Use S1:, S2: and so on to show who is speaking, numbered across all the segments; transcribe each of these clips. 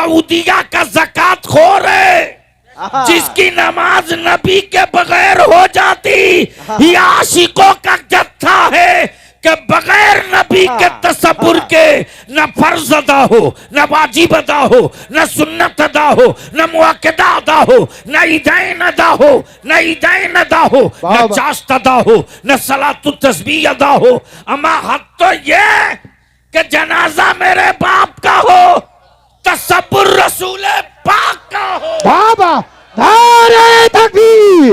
S1: सऊदिया का ज़कात खोर है, जिसकी नमाज नबी के बगैर हो जाती। ये आशिकों का जत्था है कि बगैर नबी के तसब्बुर के न फर्ज अदा हो, न वाजिब अदा हो, न सुन्नत अदा हो, न मुअक्कदा अदा हो, न ईदैन अदा हो, न ईदैन अदा हो, न चाश्त अदा हो, न सलातु तस्बीह अदा हो। अमा हद तो ये कि जनाजा मेरे बाप का हो, तसब्बुर रसूल पाक का हो।
S2: बाबा नारे तकबीर,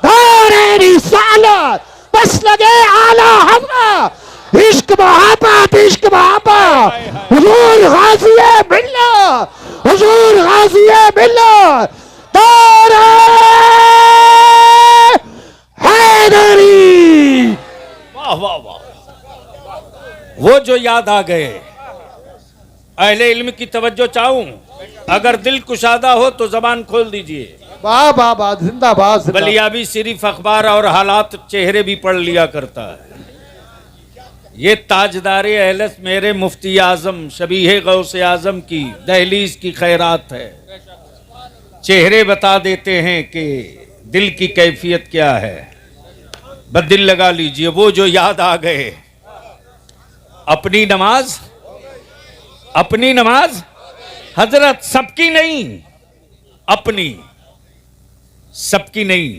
S2: नारे रिसालत, बस लगे आला हमरा, इश्क मोहब्बत, इश्क मोहब्बत। हुजूर गाज़िए मिल्लत, हुजूर गाज़िए मिल्लत, नारे हैदरी।
S1: वाह वाह वाह, वो जो याद आ गए। अहले इल्म की तवज्जो चाहूं, अगर दिल कुशादा हो तो जबान खोल दीजिए।
S2: वाह वाह वाह, जिंदाबाद जिंदाबाद।
S1: बलियाबी सिर्फ अखबार और हालात चेहरे भी पढ़ लिया करता है। ये ताजदारे अहलस मेरे मुफ्ती आजम शबीह गौसे आजम की दहलीज की खैरात है। चेहरे बता देते हैं कि दिल की कैफियत क्या है। बस दिल लगा लीजिए, वो जो याद आ गए। अपनी नमाज, अपनी नमाज हजरत सबकी नहीं, अपनी, सबकी नहीं,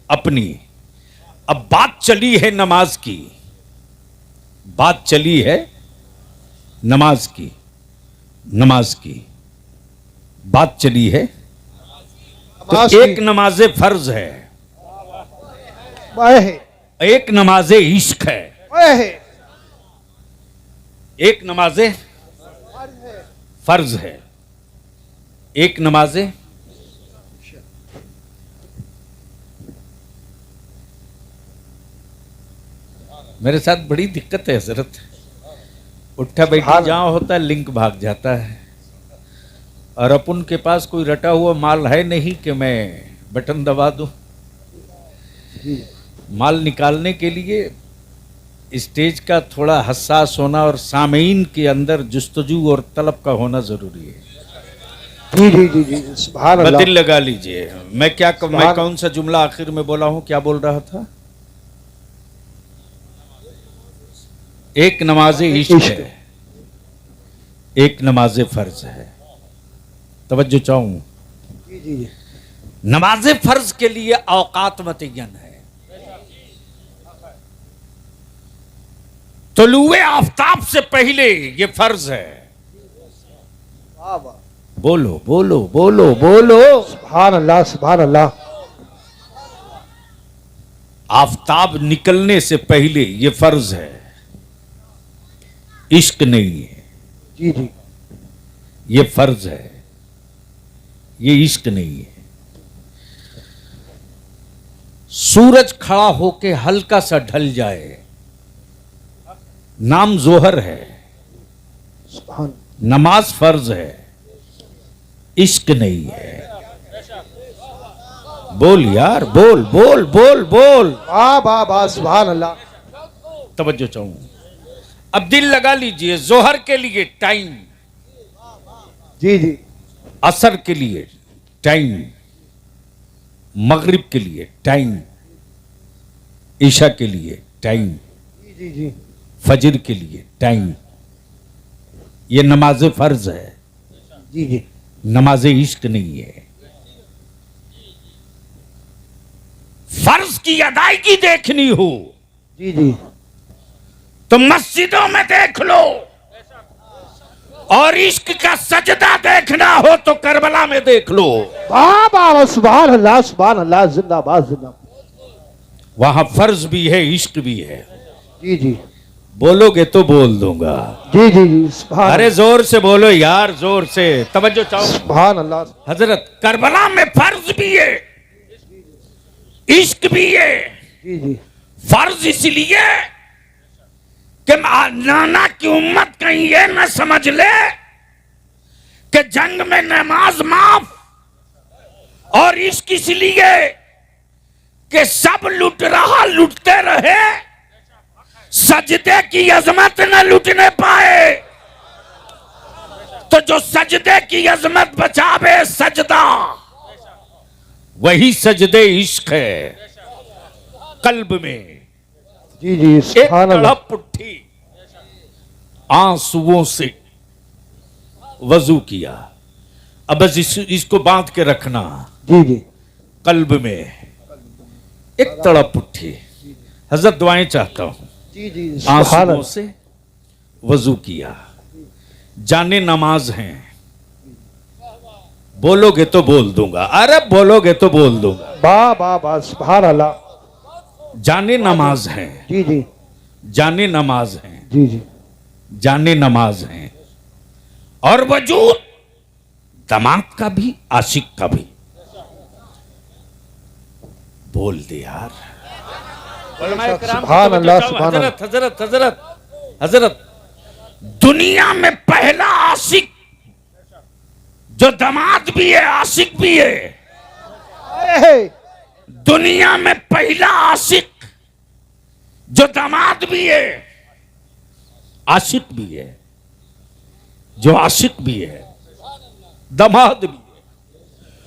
S1: अपनी। अब बात चली है नमाज की, बात चली है नमाज की, नमाज की बात चली है। तो एक नमाज फर्ज है, एक नमाज इश्क है, एक नमाज फर्ज है, एक नमाज मेरे साथ बड़ी दिक्कत है हजरत। उठा बैठा जहां होता है लिंक भाग जाता है, और अपन के पास कोई रटा हुआ माल है नहीं कि मैं बटन दबा दूं। माल निकालने के लिए स्टेज का थोड़ा हसास होना और सामीन के अंदर जुस्तजू और तलब का होना जरूरी है।
S2: जी जी जी जी, सुभान अल्लाह।
S1: दिल लगा लीजिए। मैं कौन सा जुमला आखिर में बोला हूं, क्या बोल रहा था? एक नमाज इश्क है, एक नमाज फर्ज है। तवज्जो चाहूं,
S2: जी जी जी।
S1: नमाज फर्ज के लिए औकात मुतय्यन है। तुलुए आफताब से पहले ये फर्ज है। बोलो बोलो बोलो बोलो,
S2: सुभान अल्लाह, सुभान अल्लाह।
S1: आफताब निकलने से पहले ये फर्ज है, इश्क नहीं है।
S2: जी जी,
S1: ये फर्ज है, ये इश्क नहीं है। सूरज खड़ा होके हल्का सा ढल जाए, नाम जोहर है।
S2: सुभान।
S1: नमाज फर्ज है, इश्क नहीं है। बोल यार, बोल बोल बोल बोल।
S2: वाह वाह वाह, सुभान अल्लाह।
S1: तवज्जो चाहूं, अब दिल लगा लीजिए। जोहर के लिए टाइम,
S2: जी जी,
S1: असर के लिए टाइम, मगरिब के लिए टाइम, ईशा के लिए टाइम,
S2: जी जी जी,
S1: फजर के लिए टाइम। ये नमाज फर्ज है,
S2: जी जी।
S1: नमाज इश्क नहीं है। फर्ज की अदायगी देखनी हो
S2: जी जी,
S1: तो मस्जिदों में देख लो, और इश्क का सजदा देखना हो तो करबला में देख लो।
S2: वाह वाह, सुभान अल्लाह, सुभान अल्लाह, जिंदाबाद जिंदाबाद।
S1: वहां फर्ज भी है, इश्क भी है।
S2: जी जी,
S1: बोलोगे तो बोल दूंगा।
S2: जी जी जी, सुभान।
S1: अरे जोर से बोलो यार, जोर से। तवज्जो चाहो।
S2: सुभान अल्लाह।
S1: हजरत, करबला में फर्ज भी है, इश्क भी है।
S2: जी जी,
S1: फर्ज इसलिए कि नाना की उम्मत कहीं ये न समझ ले कि जंग में नमाज माफ, और इश्क इसलिए कि सब लुट रहा लुटते रहे, सजदे की अजमत न लुटने पाए। तो जो सजदे की अजमत बचावे सजदा, वही सजदे इश्क है। कल्ब में
S2: जी जी
S1: एक
S2: सुभान अल्लाह।
S1: तड़प उठी, आंसुओं से वजू किया। अब बस इसको बांध के रखना।
S2: जी जी
S1: कल्ब में एक तड़प उठी, हजरत दुआएं चाहता हूं।
S2: जी जी सुभान
S1: आंसुओं
S2: अल्लाह।
S1: से वजू किया, जाने नमाज हैं। बोलोगे तो बोल दूंगा, अरे बोलोगे तो बोल दूंगा।
S2: वाह वाह वाह सुभान अल्लाह।
S1: जाने नमाज हैं,
S2: जी जी
S1: जाने नमाज हैं,
S2: जी जी
S1: जाने नमाज हैं। और वजूद दमाद का भी, आशिक का भी। बोल दे यार।
S2: सुभान अल्लाह सुभान अल्लाह।
S1: हजरत हजरत हजरत हजरत, दुनिया में पहला आशिक जो दमाद भी है आशिक भी है।
S2: ए,
S1: दुनिया में पहला आशिक जो दमाद भी है आशिक भी है, जो आशिक भी है दमाद भी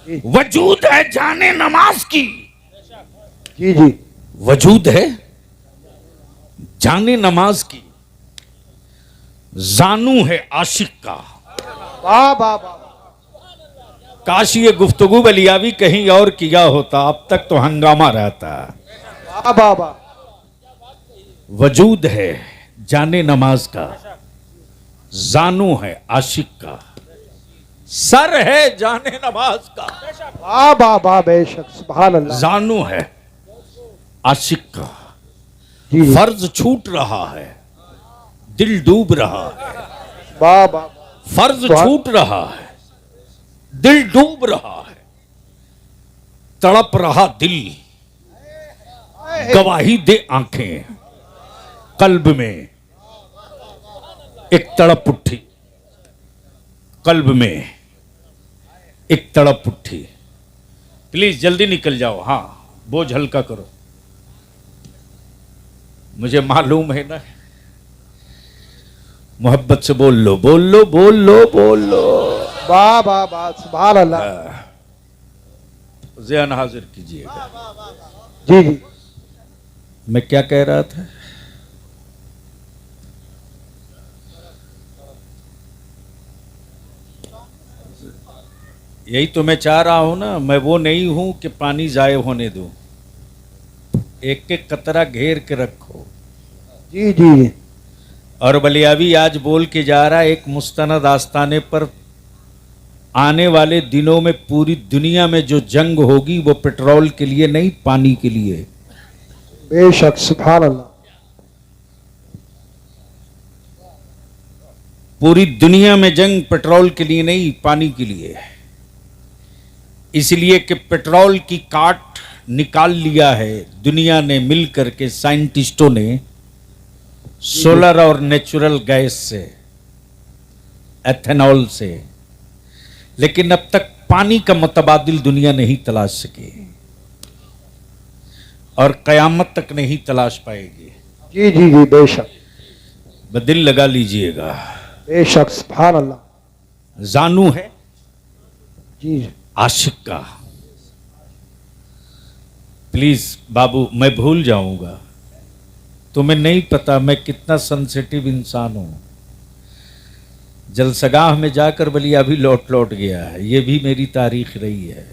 S1: है। वजूद है जाने नमाज की,
S2: जी जी
S1: वजूद है जाने नमाज की, जानू है आशिक का।
S2: वाह वाह वाह।
S1: काश ये गुफ्तगू बलियावी कहीं और किया होता, अब तक तो हंगामा रहता।
S2: वाह वाह वाह।
S1: वजूद है जाने नमाज का, जानू है आशिक का, सर है जाने नमाज का।
S2: वाह वाह वाह बेशक सुभान अल्लाह।
S1: जानू है आशिक का।
S2: जी जी
S1: फर्ज छूट रहा है, दिल डूब रहा है।
S2: वाह वाह।
S1: फर्ज
S2: वाह।
S1: छूट रहा है, दिल डूब रहा है। तड़प रहा दिल, गवाही दे आंखें। कल्ब में एक तड़प उठी, कल्ब में एक तड़प उठी। प्लीज जल्दी निकल जाओ, हाँ बोझ हल्का करो। मुझे मालूम है ना, मोहब्बत से बोल लो बोल लो बोल लो बोल लो।
S2: वाह वाह वाह सुभान अल्लाह।
S1: ज़हन हाजिर कीजिएगा।
S2: जी जी
S1: मैं क्या कह रहा था? यही तो मैं चाह रहा हूं ना, मैं वो नहीं हूं कि पानी जाए होने दूं। एक एक कतरा घेर के रखो।
S2: जी जी
S1: और बलियावी आज बोल के जा रहा है, एक मुस्तनद आस्ताने पर आने वाले दिनों में पूरी दुनिया में जो जंग होगी वो पेट्रोल के लिए नहीं, पानी के लिए।
S2: बेशक सुभान अल्लाह।
S1: पूरी दुनिया में जंग पेट्रोल के लिए नहीं, पानी के लिए। इसलिए कि पेट्रोल की काट निकाल लिया है दुनिया ने मिल करके, साइंटिस्टों ने, सोलर और नेचुरल गैस से, एथेनॉल से। लेकिन अब तक पानी का मुतबादिल दुनिया नहीं तलाश सकी और कयामत तक नहीं तलाश पाएगी।
S2: जी जी जी बेशक
S1: दिल लगा लीजिएगा।
S2: बेशक सुभान अल्लाह।
S1: जानू है
S2: जी जी
S1: आशिक का। प्लीज बाबू, मैं भूल जाऊंगा, तुम्हें नहीं पता मैं कितना सेंसिटिव इंसान हूं। जलसगाह में जाकर बलिया भी लौट गया है, ये भी मेरी तारीख रही है।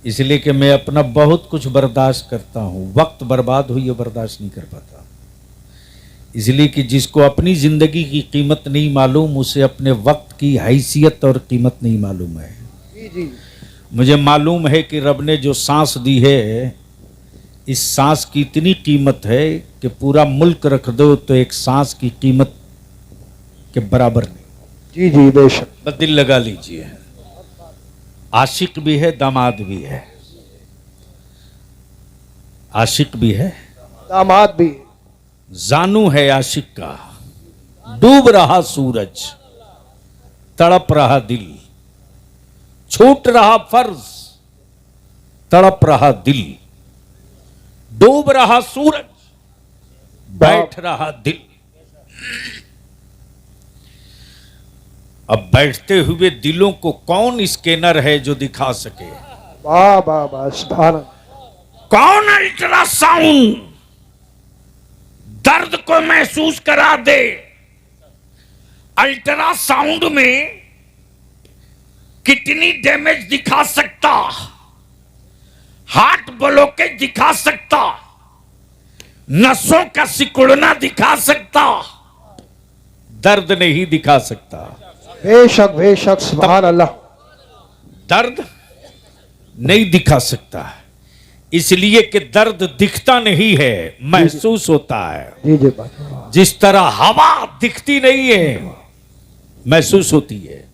S1: इसलिए कि मैं अपना बहुत कुछ बर्दाश्त करता हूं, वक्त बर्बाद हुई ये बर्दाश्त नहीं कर पाता। इसलिए कि जिसको अपनी जिंदगी की कीमत नहीं मालूम, उसे अपने वक्त की हैसियत और कीमत नहीं मालूम है।
S2: जी जी
S1: मुझे मालूम है कि रब ने जो सांस दी है, इस सांस की इतनी कीमत है कि पूरा मुल्क रख दो तो एक सांस की कीमत के बराबर नहीं।
S2: जी जी बेशक।
S1: बस दिल लगा लीजिए। आशिक भी है, दामाद भी है। आशिक भी है,
S2: दामाद भी।
S1: जानू है आशिक का। डूब रहा सूरज, तड़प रहा दिल, छूट रहा फर्ज, तड़प रहा दिल, डूब रहा सूरज, बैठ रहा दिल। अब बैठते हुए दिलों को कौन स्कैनर है जो दिखा सके?
S2: वाह वाह वाह सुभान अल्लाह।
S1: कौन अल्ट्रासाउंड दर्द को महसूस करा दे? अल्ट्रासाउंड में किडनी डैमेज दिखा सकता, हार्ट ब्लॉकेज दिखा सकता, नसों का सिकुड़ना दिखा सकता, दर्द नहीं दिखा सकता।
S2: बेशक सुभान अल्लाह।
S1: दर्द नहीं दिखा सकता, इसलिए कि दर्द दिखता नहीं है, महसूस होता है।
S2: जी जी बात।
S1: जिस तरह हवा दिखती नहीं है, महसूस होती है।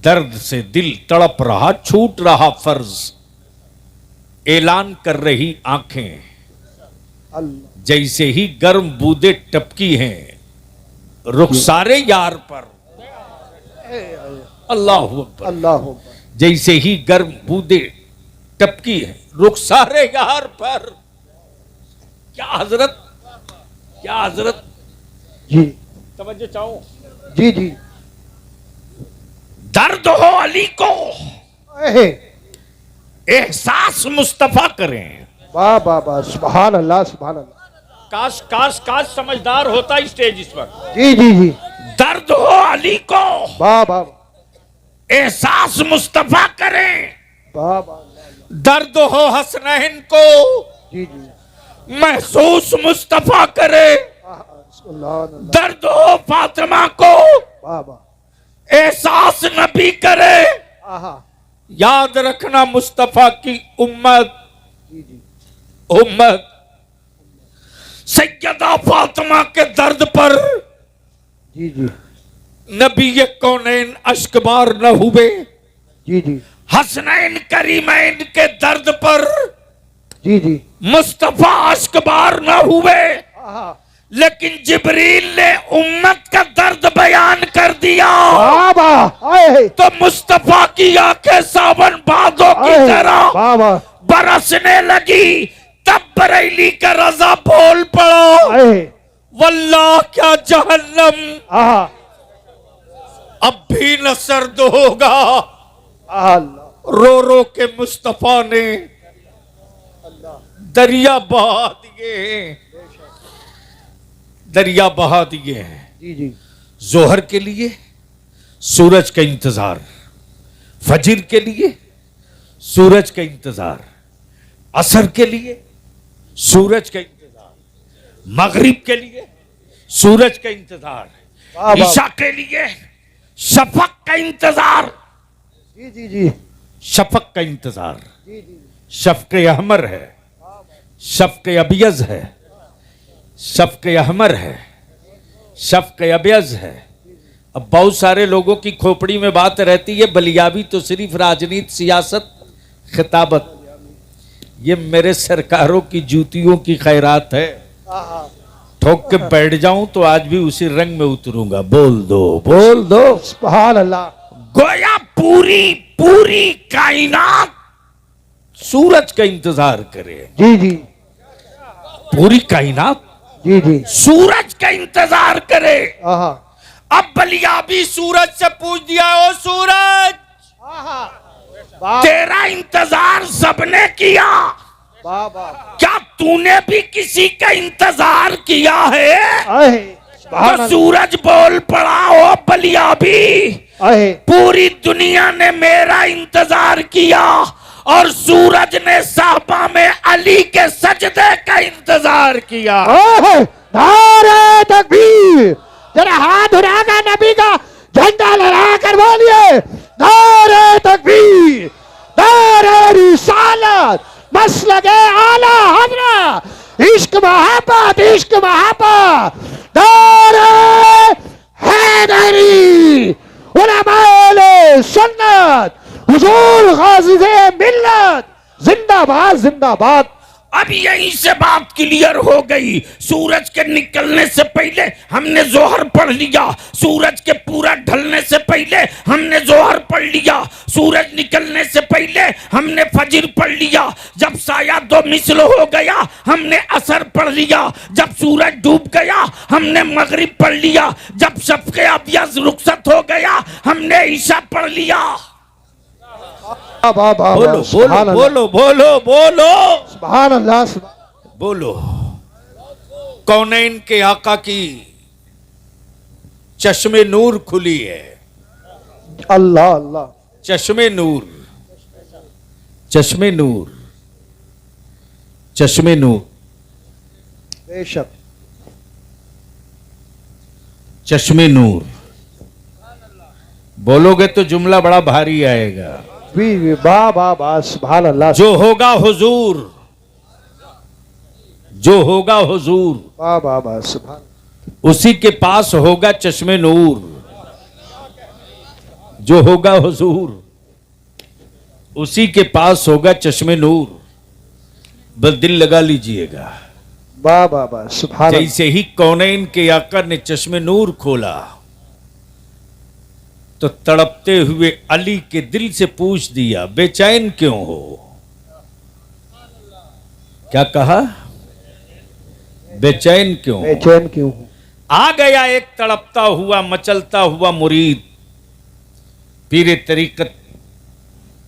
S1: दर्द से दिल तड़प रहा, छूट रहा फर्ज, ऐलान कर रही आंखें,
S2: अल्लाह
S1: जैसे ही गर्म बूंदे टपकी हैं रुखसारे यार पर। अल्लाह अकबर।
S2: अल्लाह
S1: जैसे ही गर्म बूंदे टपकी है रुखसारे यार पर। क्या हजरत, क्या हजरत,
S2: जी
S1: तवज्जो चाहो।
S2: जी जी।
S1: दर्द हो अली को
S2: एहे,
S1: एहसास मुस्तफा करें।
S2: वाह वाह वाह सुभान अल्लाह सुभान अल्लाह।
S1: काश काश काश समझदार होता स्टेज इस वक्त।
S2: जी जी जी।
S1: दर्द हो अली को
S2: वाह वाह
S1: एहसास मुस्तफा करें।
S2: वाह वाह।
S1: दर्द हो हसनैन को
S2: जी जी।
S1: महसूस मुस्तफा करे।
S2: अल्लाह
S1: दर्द हो फातिमा को
S2: वाह वाह।
S1: एहसास नबी करे।
S2: आहा
S1: याद रखना मुस्तफा की उम्मत,
S2: जी जी।
S1: उम्मत सैयदा फातिमा के दर्द पर
S2: जी जी।
S1: नबी कौनैन अश्कबार न हुए।
S2: जी जी।
S1: हसनैन करीमैन के दर्द पर
S2: जी जी।
S1: मुस्तफा अश्कबार न हुए,
S2: आहा
S1: लेकिन जिब्रील ने उम्मत का दर्द बयान कर दिया।
S2: वाह वाह। आए
S1: तो मुस्तफा की आंखें सावन बादों की तरह
S2: वाह वाह।
S1: बरसने लगी। तब बरेली का रजा बोल पड़ा,
S2: आए
S1: वल्लाह क्या जहन्नम
S2: आहा
S1: अब भी न सर्द होगा।
S2: अल्लाह
S1: रो रो के मुस्तफा ने दरिया बहा दिए, दरिया बहा दिए हैं।
S2: जी जी।
S1: जोहर के लिए सूरज का इंतजार, फजर के लिए सूरज का इंतजार, असर के लिए सूरज का इंतजार, मगरिब के लिए सूरज का इंतजार,
S2: वाह वाह।
S1: ईशा के लिए शफक का इंतजार,
S2: जी जी जी।
S1: शफक का इंतजार।
S2: जी जी।
S1: शफक अहमर है, शफक अबियज है, शफक अहमर है, शफक अबियज है। अब बहुत सारे लोगों की खोपड़ी में बात रहती है बलियाबी तो सिर्फ राजनीति, सियासत, खिताबत। ये मेरे सरकारों की जूतियों की खैरात है।
S2: आहा
S1: ठोक के बैठ जाऊं तो आज भी उसी रंग में उतरूंगा। बोल दो, बोल दो।
S2: सुभान अल्लाह।
S1: गोया पूरी पूरी कायनात सूरज का इंतजार करे।
S2: जी जी।
S1: पूरी कायनात
S2: जी जी।
S1: सूरज का इंतजार करे।
S2: आहा
S1: अब बलियाबी सूरज से पूछ दिया, ओ सूरज
S2: आहा वाह
S1: तेरा इंतजार सबने किया,
S2: वाह वाह।
S1: क्या तूने भी किसी का इंतजार किया है?
S2: आए
S1: तो
S2: सुभान अल्लाह।
S1: सूरज बोल पड़ा, ओ बलियाबी
S2: आए
S1: पूरी दुनिया ने मेरा इंतजार किया और सूरज ने साहबा में अली के सजदे का इंतजार किया।
S2: आए नारे तकबीर। जरा हाथ उठाकर नबी का झंडा लहरा कर बोलिए नारे तकबीर, नारे रिसालत, मसलके आला हजरत, इश्क मोहब्बत, इश्क मोहब्बत, नारे हैदरी, उलमाए सुन्नत, हुजूर गाज़ी मिल्लत, जिंदाबाद जिंदाबाद।
S3: अब यहीं से बात क्लियर हो गई। सूरज के निकलने से पहले हमने जोहर पढ़ लिया, सूरज के पूरा ढलने से पहले हमने जोहर पढ़ लिया, सूरज निकलने से पहले हमने फजर पढ़ लिया, जब साया दो मिसल हो गया हमने असर पढ़ लिया, जब सूरज डूब गया हमने मगरिब पढ़ लिया, जब शफ़क़े अब्यज़ रुखसत हो गया हमने ईशा पढ़ लिया।
S1: बोलो बोलो बोलो बोलो बोलो
S2: सुभान अल्लाह
S1: बोलो। कौनैन के आका की चश्मे नूर खुली है,
S2: अल्लाह अल्लाह
S1: चश्मे नूर, चश्मे नूर, चश्मे नूर,
S2: बेशक
S1: चश्मे नूर। बोलोगे तो जुमला बड़ा भारी आएगा।
S2: वाह वाह वाह सुभान अल्लाह।
S1: जो होगा हुजूर, जो होगा हुजूर,
S2: वाह वाह वाह सुभान।
S1: उसी के पास होगा चश्मे नूर। जो होगा हुजूर उसी के पास होगा चश्मे नूर। बस दिल लगा लीजिएगा।
S2: वाह वाह वाह सुभान।
S1: जैसे ही कौनैन के आका ने चश्मे नूर खोला तो तड़पते हुए अली के दिल से पूछ दिया, बेचैन क्यों हो? क्या कहा? बेचैन क्यों हो?
S2: बेचैन क्यों हो?
S1: आ गया एक तड़पता हुआ मचलता हुआ मुरीद, पीरे तरीकत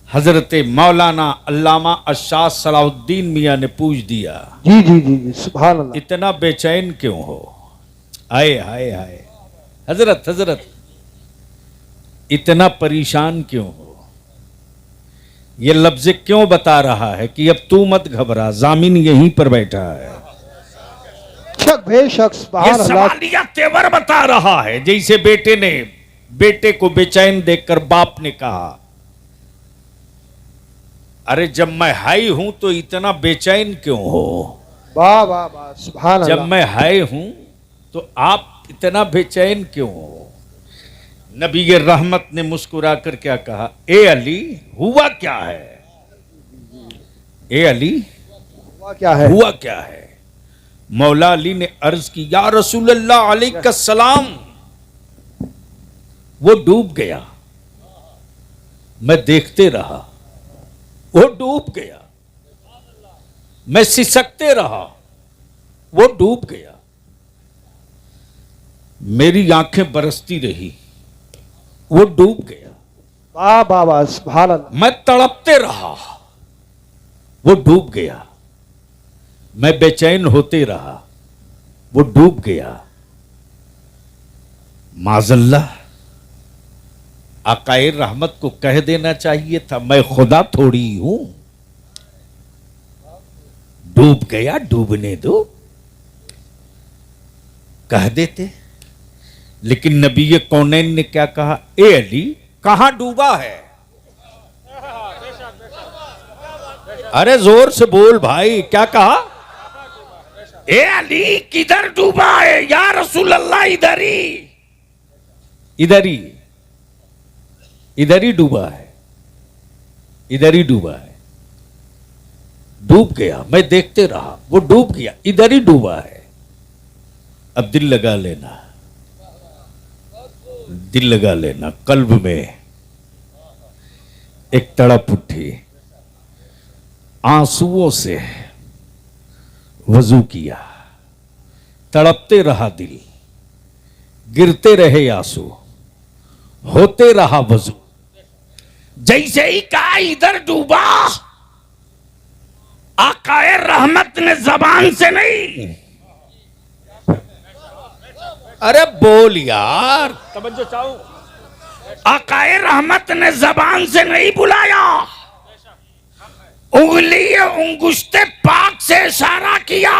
S1: हजरत मौलाना अल्लामा अशाह सलाउद्दीन मियां ने पूछ दिया,
S2: जी जी जी जी सुभान अल्लाह।
S1: इतना बेचैन क्यों हो? आए हाय हाय हजरत, हजरत इतना परेशान क्यों हो? ये लफ्ज क्यों बता रहा है कि अब तू मत घबरा, जामिन यहीं पर बैठा है।
S2: बेशक
S1: ये
S2: सुभान अल्लाह।
S1: सवालिया तेवर बता रहा है। जैसे बेटे को बेचैन देखकर बाप ने कहा, अरे जब मैं हाई हूं तो इतना बेचैन क्यों हो?
S2: वाह वाह वाह सुभान अल्लाह।
S1: जब मैं हाई हूं तो आप इतना बेचैन क्यों हो? नबी रहमत ने मुस्कुराकर क्या कहा, ए अली हुआ क्या है? ए अली
S2: हुआ क्या है?
S1: हुआ क्या है? मौला अली ने अर्ज की, या रसूलल्लाह अलैहिस्सलाम, वो डूब गया। मैं देखते रहा, वो डूब गया। मैं सिसकते रहा, वो डूब गया। मेरी आंखें बरसती रही, वो डूब गया।
S2: वाह वाह वाह सुभान अल्लाह।
S1: मैं तड़पते रहा, वो डूब गया। मैं बेचैन होते रहा, वो डूब गया। माजल्ला आकाए रहमत को कह देना चाहिए था, मैं खुदा थोड़ी हूं। डूब गया, डूबने दो, कह देते। लेकिन नबी कौनैन ने क्या कहा, ए अली कहां डूबा है? अरे जोर से बोल भाई, क्या कहा?
S3: ए अली किधर डूबा है? या रसूल अल्लाह इधर ही,
S1: इधर ही, इधर ही डूबा है, इधर ही डूबा है। डूब गया, मैं देखते रहा, वो डूब गया, इधर ही डूबा है। अब दिल लगा लेना, दिल लगा लेना। कल्ब में एक तड़प उठी, आंसुओं से वजू किया, तड़पते रहा दिल, गिरते रहे आंसू, होते रहा वजू।
S3: जैसे ही कहा इधर डूबा, आकाए रहमत ने जबान से नहीं,
S1: अरे बोल यार, तवज्जो चाहो।
S3: आकाए रहमत ने जबान से नहीं बुलाया, उंगली उंगुश्ते पाक से इशारा किया,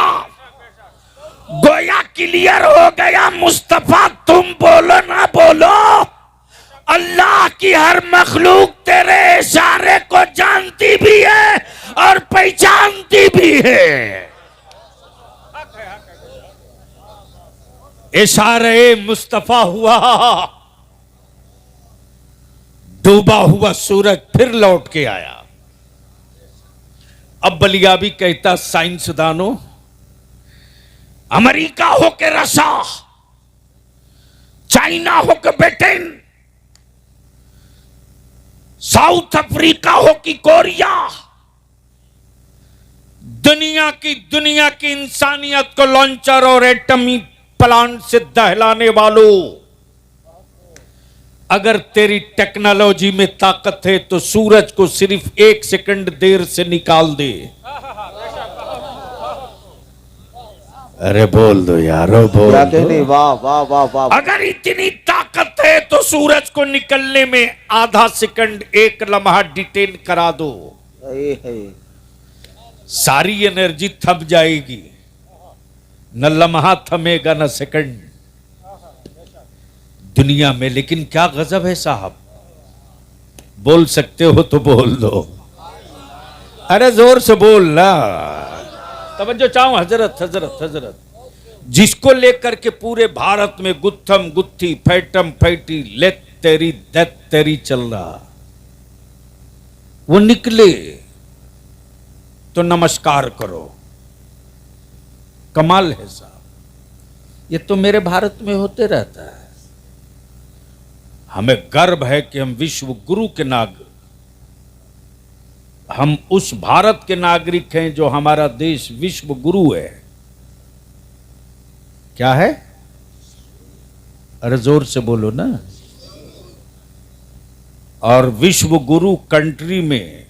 S3: गोया क्लियर हो गया। मुस्तफा तुम बोलो ना बोलो, अल्लाह की हर मखलूक तेरे इशारे को जानती भी है और पहचानती भी है।
S1: इशारे मुस्तफा हुआ, डूबा हुआ सूरज फिर लौट के आया। अब बलियाबी कहता साइंसदानों,
S3: अमेरिका हो के रसा, चाइना हो के ब्रिटेन, साउथ अफ्रीका हो कि कोरिया,
S1: दुनिया की इंसानियत को लॉन्चर और एटमी प्लांट से दहलाने वालों, अगर तेरी टेक्नोलॉजी में ताकत है तो सूरज को सिर्फ 1 सेकंड देर से निकाल दे। अरे बोल दो यारो, बोल
S2: क्या
S1: दो।
S2: कहने, वाह वाह वाह वाह।
S3: अगर इतनी ताकत है तो
S1: सूरज को निकलने में आधा सेकंड 1 लम्हा डिटेन करा दो, सारी एनर्जी थम जाएगी, न लम्हा थमेगा न सेकंड दुनिया में। लेकिन क्या गजब है साहब, बोल सकते हो तो बोल दो, अरे जोर से बोल ना, तवज्जो चाहूं। हजरत हजरत हजरत जिसको लेकर के पूरे भारत में गुत्थम गुत्थी फैटम फैटी लेत तेरी दैत तेरी चल रहा, वो निकले तो नमस्कार करो, कमाल है साहब। ये तो मेरे भारत में होते रहता है। हमें गर्व है कि हम विश्व गुरु के हम उस भारत के नागरिक हैं जो हमारा देश विश्व गुरु है। क्या है? अरे जोर से बोलो ना। और विश्व गुरु कंट्री में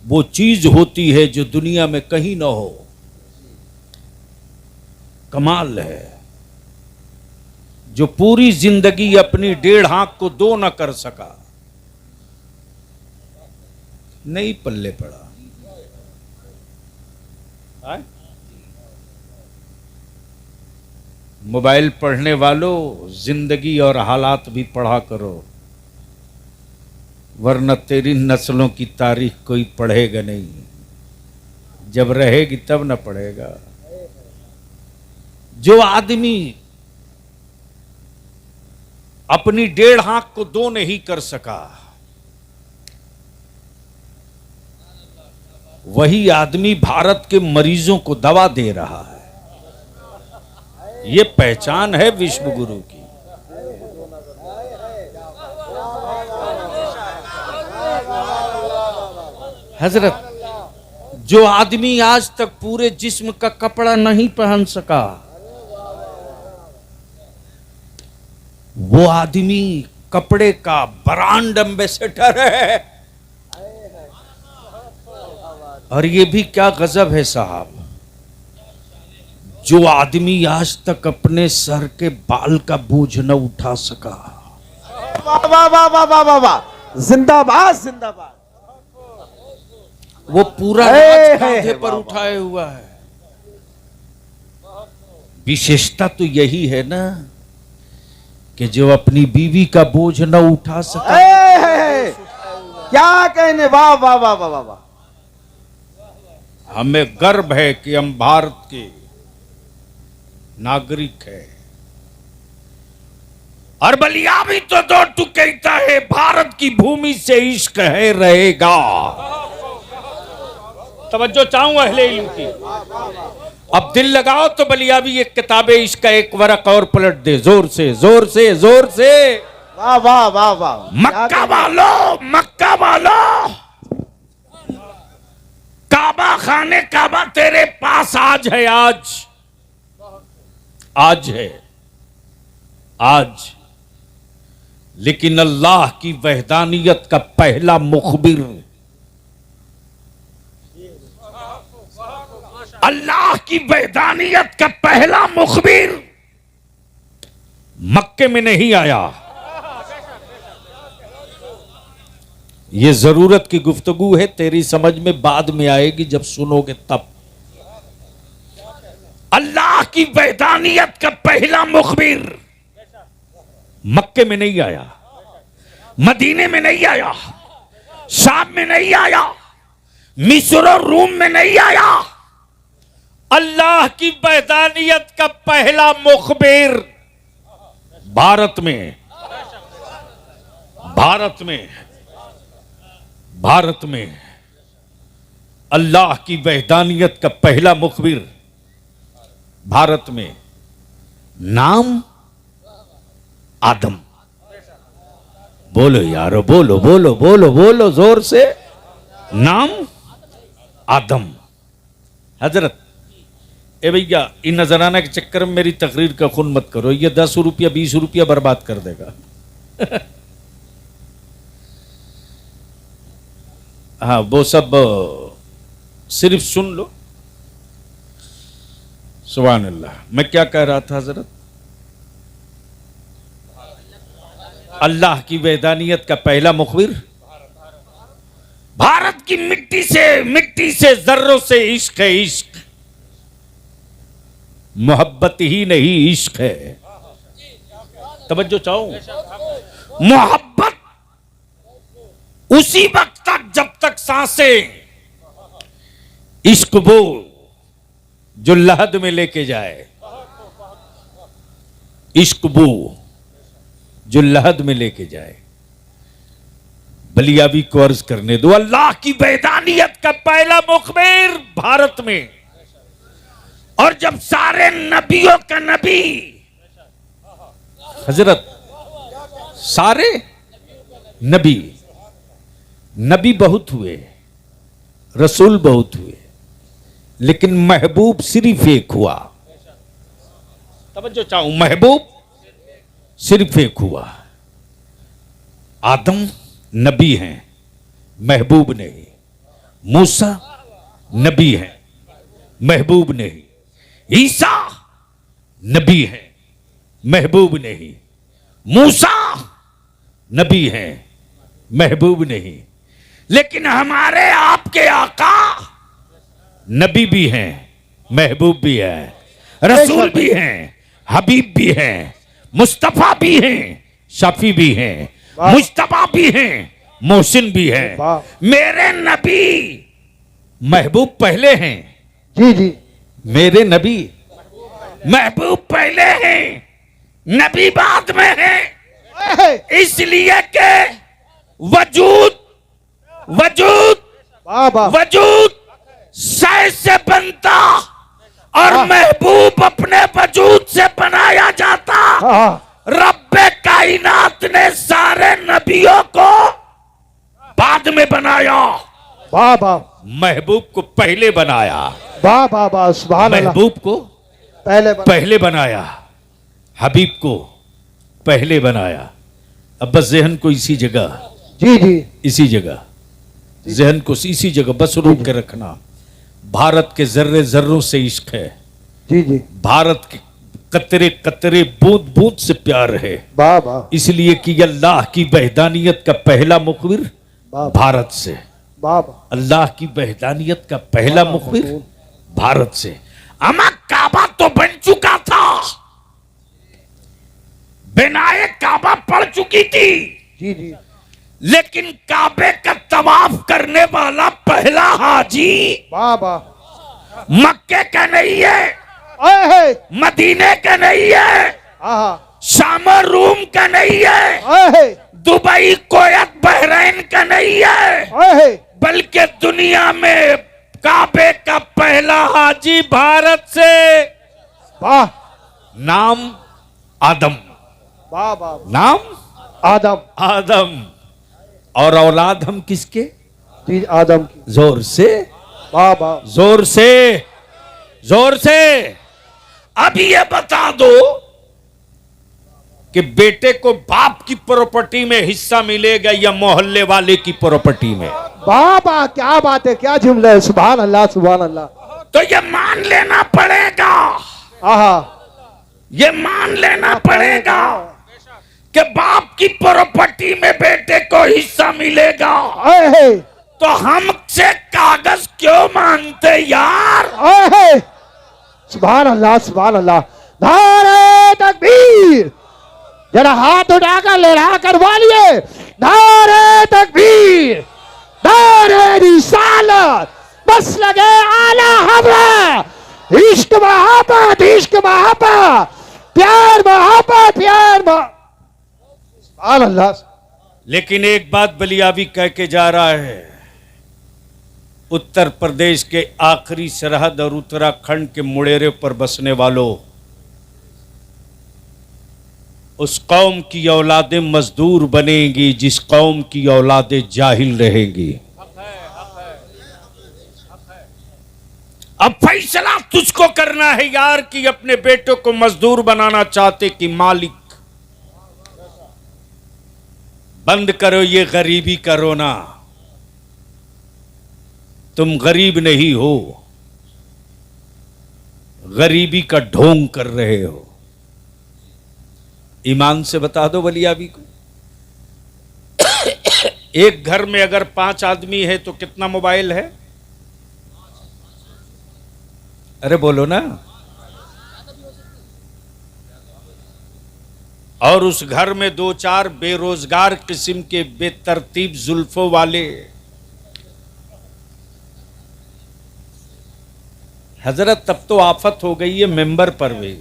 S1: वो चीज होती है जो दुनिया में कहीं ना हो, कमाल है। जो पूरी जिंदगी अपनी 1.5 आंख को 2 न कर सका, नहीं पल्ले पड़ा। मोबाइल पढ़ने वालों, जिंदगी और हालात भी पढ़ा करो, वरना तेरी नस्लों की तारीख कोई पढ़ेगा नहीं। जब रहेगी तब न पढ़ेगा। जो आदमी अपनी 1.5 आंख को 2 नहीं कर सका, वही आदमी भारत के मरीजों को दवा दे रहा है। ये पहचान है विश्व गुरु की। हजरत, जो आदमी आज तक पूरे जिस्म का कपड़ा नहीं पहन सका, वो आदमी कपड़े का ब्रांड एम्बेसडर है। और ये भी क्या गजब है साहब, जो आदमी आज तक अपने सर के बाल का बोझ न उठा सका।
S2: वाह वाह वाह वाह वाह वाह वाह, जिंदाबाद जिंदाबाद।
S1: वो पूरा राज कांधे पर उठाए हुआ है। विशेषता तो यही है ना कि जो अपनी बीवी का बोझ न उठा सका।
S2: क्या कहने, वाह वाह वाह वाह वाह।
S1: हमें गर्व है कि हम भारत के नागरिक हैं। और बलियाबी तो दो टू कहता है, भारत की भूमि से इश्क है रहेगा। तवज्जो चाहूं अहले इल्म की। अब दिल लगाओ तो बलियाबी एक किताब इश्क का एक वरक और पलट दे, जोर से जोर से जोर से।
S2: वाह वाह वाह वाह।
S3: मक्का वालों, मक्का वालों, काबा खाने काबा तेरे पास आज है। आज है आज। लेकिन अल्लाह की वहदानियत का पहला मुखबिर, अल्लाह की वहदानियत का पहला मुखबिर मक्के में नहीं आया। ये जरूरत की गुफ्तगू है, तेरी समझ में बाद में आएगी जब सुनोगे तब। अल्लाह की वहदानियत का पहला मुखबिर मक्के में नहीं आया, मदीने में नहीं आया, शाम में नहीं आया, मिस्र और रूम में नहीं आया। अल्लाह की वहदानियत का पहला मुखबिर भारत में, भारत में, भारत में
S1: अल्लाह की वहदानियत का पहला मुखबिर भारत में, नाम आदम। बोलो यारो, बोलो बोलो बोलो बोलो जोर से, नाम आदम। हजरत ए भैया, इन नजराना के चक्कर में मेरी तकरीर का खून मत करो, ये 10 रुपया 20 रुपया बर्बाद कर देगा। हाँ, वो सब सिर्फ सुन लो। सुभान अल्लाह। मैं क्या कह रहा था हजरत? अल्लाह की वहदानियत का पहला मुखबिर
S3: भारत की मिट्टी से
S1: जर्रों से इश्क है, इश्क। मोहब्बत ही नहीं इश्क है। तवज्जो चाहो,
S3: मोहब्बत उसी वक्त तक जब तक सांसें,
S1: इश्क वो जो लहद में लेके जाए, इश्क वो जो लहद में लेके जाए। बलियाबी को अर्ज करने दो, अल्लाह की वहदानियत का पहला मुखबिर भारत में,
S3: और जब सारे नबियों का नबी,
S1: हजरत सारे नबी बहुत हुए, रसूल बहुत हुए, लेकिन महबूब सिर्फ एक हुआ। तवज्जो चाहूं, महबूब सिर्फ एक हुआ। आदम नबी हैं, महबूब नहीं। मूसा नबी हैं, महबूब नहीं। ईसा नबी हैं, महबूब नहीं। मूसा नबी हैं, महबूब नहीं।
S3: लेकिन हमारे आपके आका
S1: नबी भी हैं, महबूब भी हैं, रसूल भी हैं, हबीब भी हैं, मुस्तफा भी हैं, शफी भी हैं, मुस्तफा भी हैं, मोहसिन भी हैं।
S3: मेरे नबी
S1: महबूब पहले हैं।
S2: जी जी,
S1: मेरे नबी
S3: महबूब पहले हैं, नबी बाद में हैं। इसलिए के वजूद
S2: बाबा
S3: वजूद सै से बनता और महबूब अपने वजूद से बनाया जाता। रब्बे कायनात ने सारे नबियों को बाद में बनाया,
S2: बाबा
S1: महबूब को पहले बनाया।
S2: बाबा सुभान अल्लाह।
S1: महबूब को
S2: पहले
S1: पहले बनाया, हबीब को पहले बनाया। अब बस जहन को इसी जगह,
S2: जी जी,
S1: इसी जगह जहन को इसी जगह बस रोक के रखना। भारत के जर्रे जर्रों से इश्क है,
S2: जी जी,
S1: भारत के कतरे कतरे बूंद बूंद से प्यार है।
S2: बाबा
S1: इसलिए कि अल्लाह की वहदानियत का पहला मुखबिर भारत से,
S2: बाबा
S1: अल्लाह की वहदानियत का पहला मुखबिर भारत से।
S3: अमा काबा तो बन चुका था, बिनाए काबा पड़ चुकी थी,
S2: जी जी,
S3: लेकिन काबे का तवाफ करने वाला पहला हाजी
S2: बाबा
S3: मक्के का नहीं है,
S2: ओए
S3: मदीने का नहीं है,
S2: आहा,
S3: शाम और रूम का नहीं है,
S2: ओए
S3: दुबई कोयत बहरीन का नहीं है,
S2: ओए
S3: बल्कि दुनिया में काबे का पहला हाजी भारत से।
S2: वाह,
S1: नाम आदम,
S2: बाबा
S1: नाम
S2: आदम,
S1: आदम। और औलाद हम किसके?
S2: जी आदम की,
S1: जोर से,
S2: बाबा
S1: जोर से, जोर से।
S3: अब ये बता दो
S1: कि बेटे को बाप की प्रॉपर्टी में हिस्सा मिलेगा या मोहल्ले वाले की प्रॉपर्टी में?
S2: बाबा क्या बात है, क्या जुमला है, सुभान अल्लाह सुभान अल्लाह।
S3: तो ये मान लेना पड़ेगा,
S2: आहा,
S3: ये मान लेना पड़ेगा कि बाप की प्रॉपर्टी में बेटे को हिस्सा मिलेगा।
S2: ओए
S3: तो हमसे कागज क्यों मांगते यार?
S2: ओए, सुभान अल्लाह सुभान अल्लाह। नारे तकबीर, जरा हाथ उठाकर लहरा कर बोलिए नारे तकबीर, नारे रिसालत, बस लगे आला हमरा। इश्क मोहब्बत, इश्क मोहब्बत, प्यार मोहब्बत, प्यार सुभान अल्लाह।
S1: लेकिन एक बात बलियाबी कह के जा रहा है, उत्तर प्रदेश के आखिरी सरहद और उत्तराखंड के मुड़ेरे पर बसने वालों, उस कौम की औलादें मजदूर बनेंगी जिस कौम की औलादें जाहिल रहेंगी। अब फैसला तुझको करना है यार कि अपने बेटों को मजदूर बनाना चाहते कि मालिक। बंद करो ये गरीबी का रोना। तुम गरीब नहीं हो, गरीबी का ढोंग कर रहे हो। ईमान से बता दो वलियाबी को, एक घर में अगर 5 आदमी है तो कितना मोबाइल है? अरे बोलो ना। और उस घर में 2-4 बेरोजगार किस्म के बेतरतीब जुल्फों वाले। हजरत तब तो आफत हो गई है मेंबर पर भी।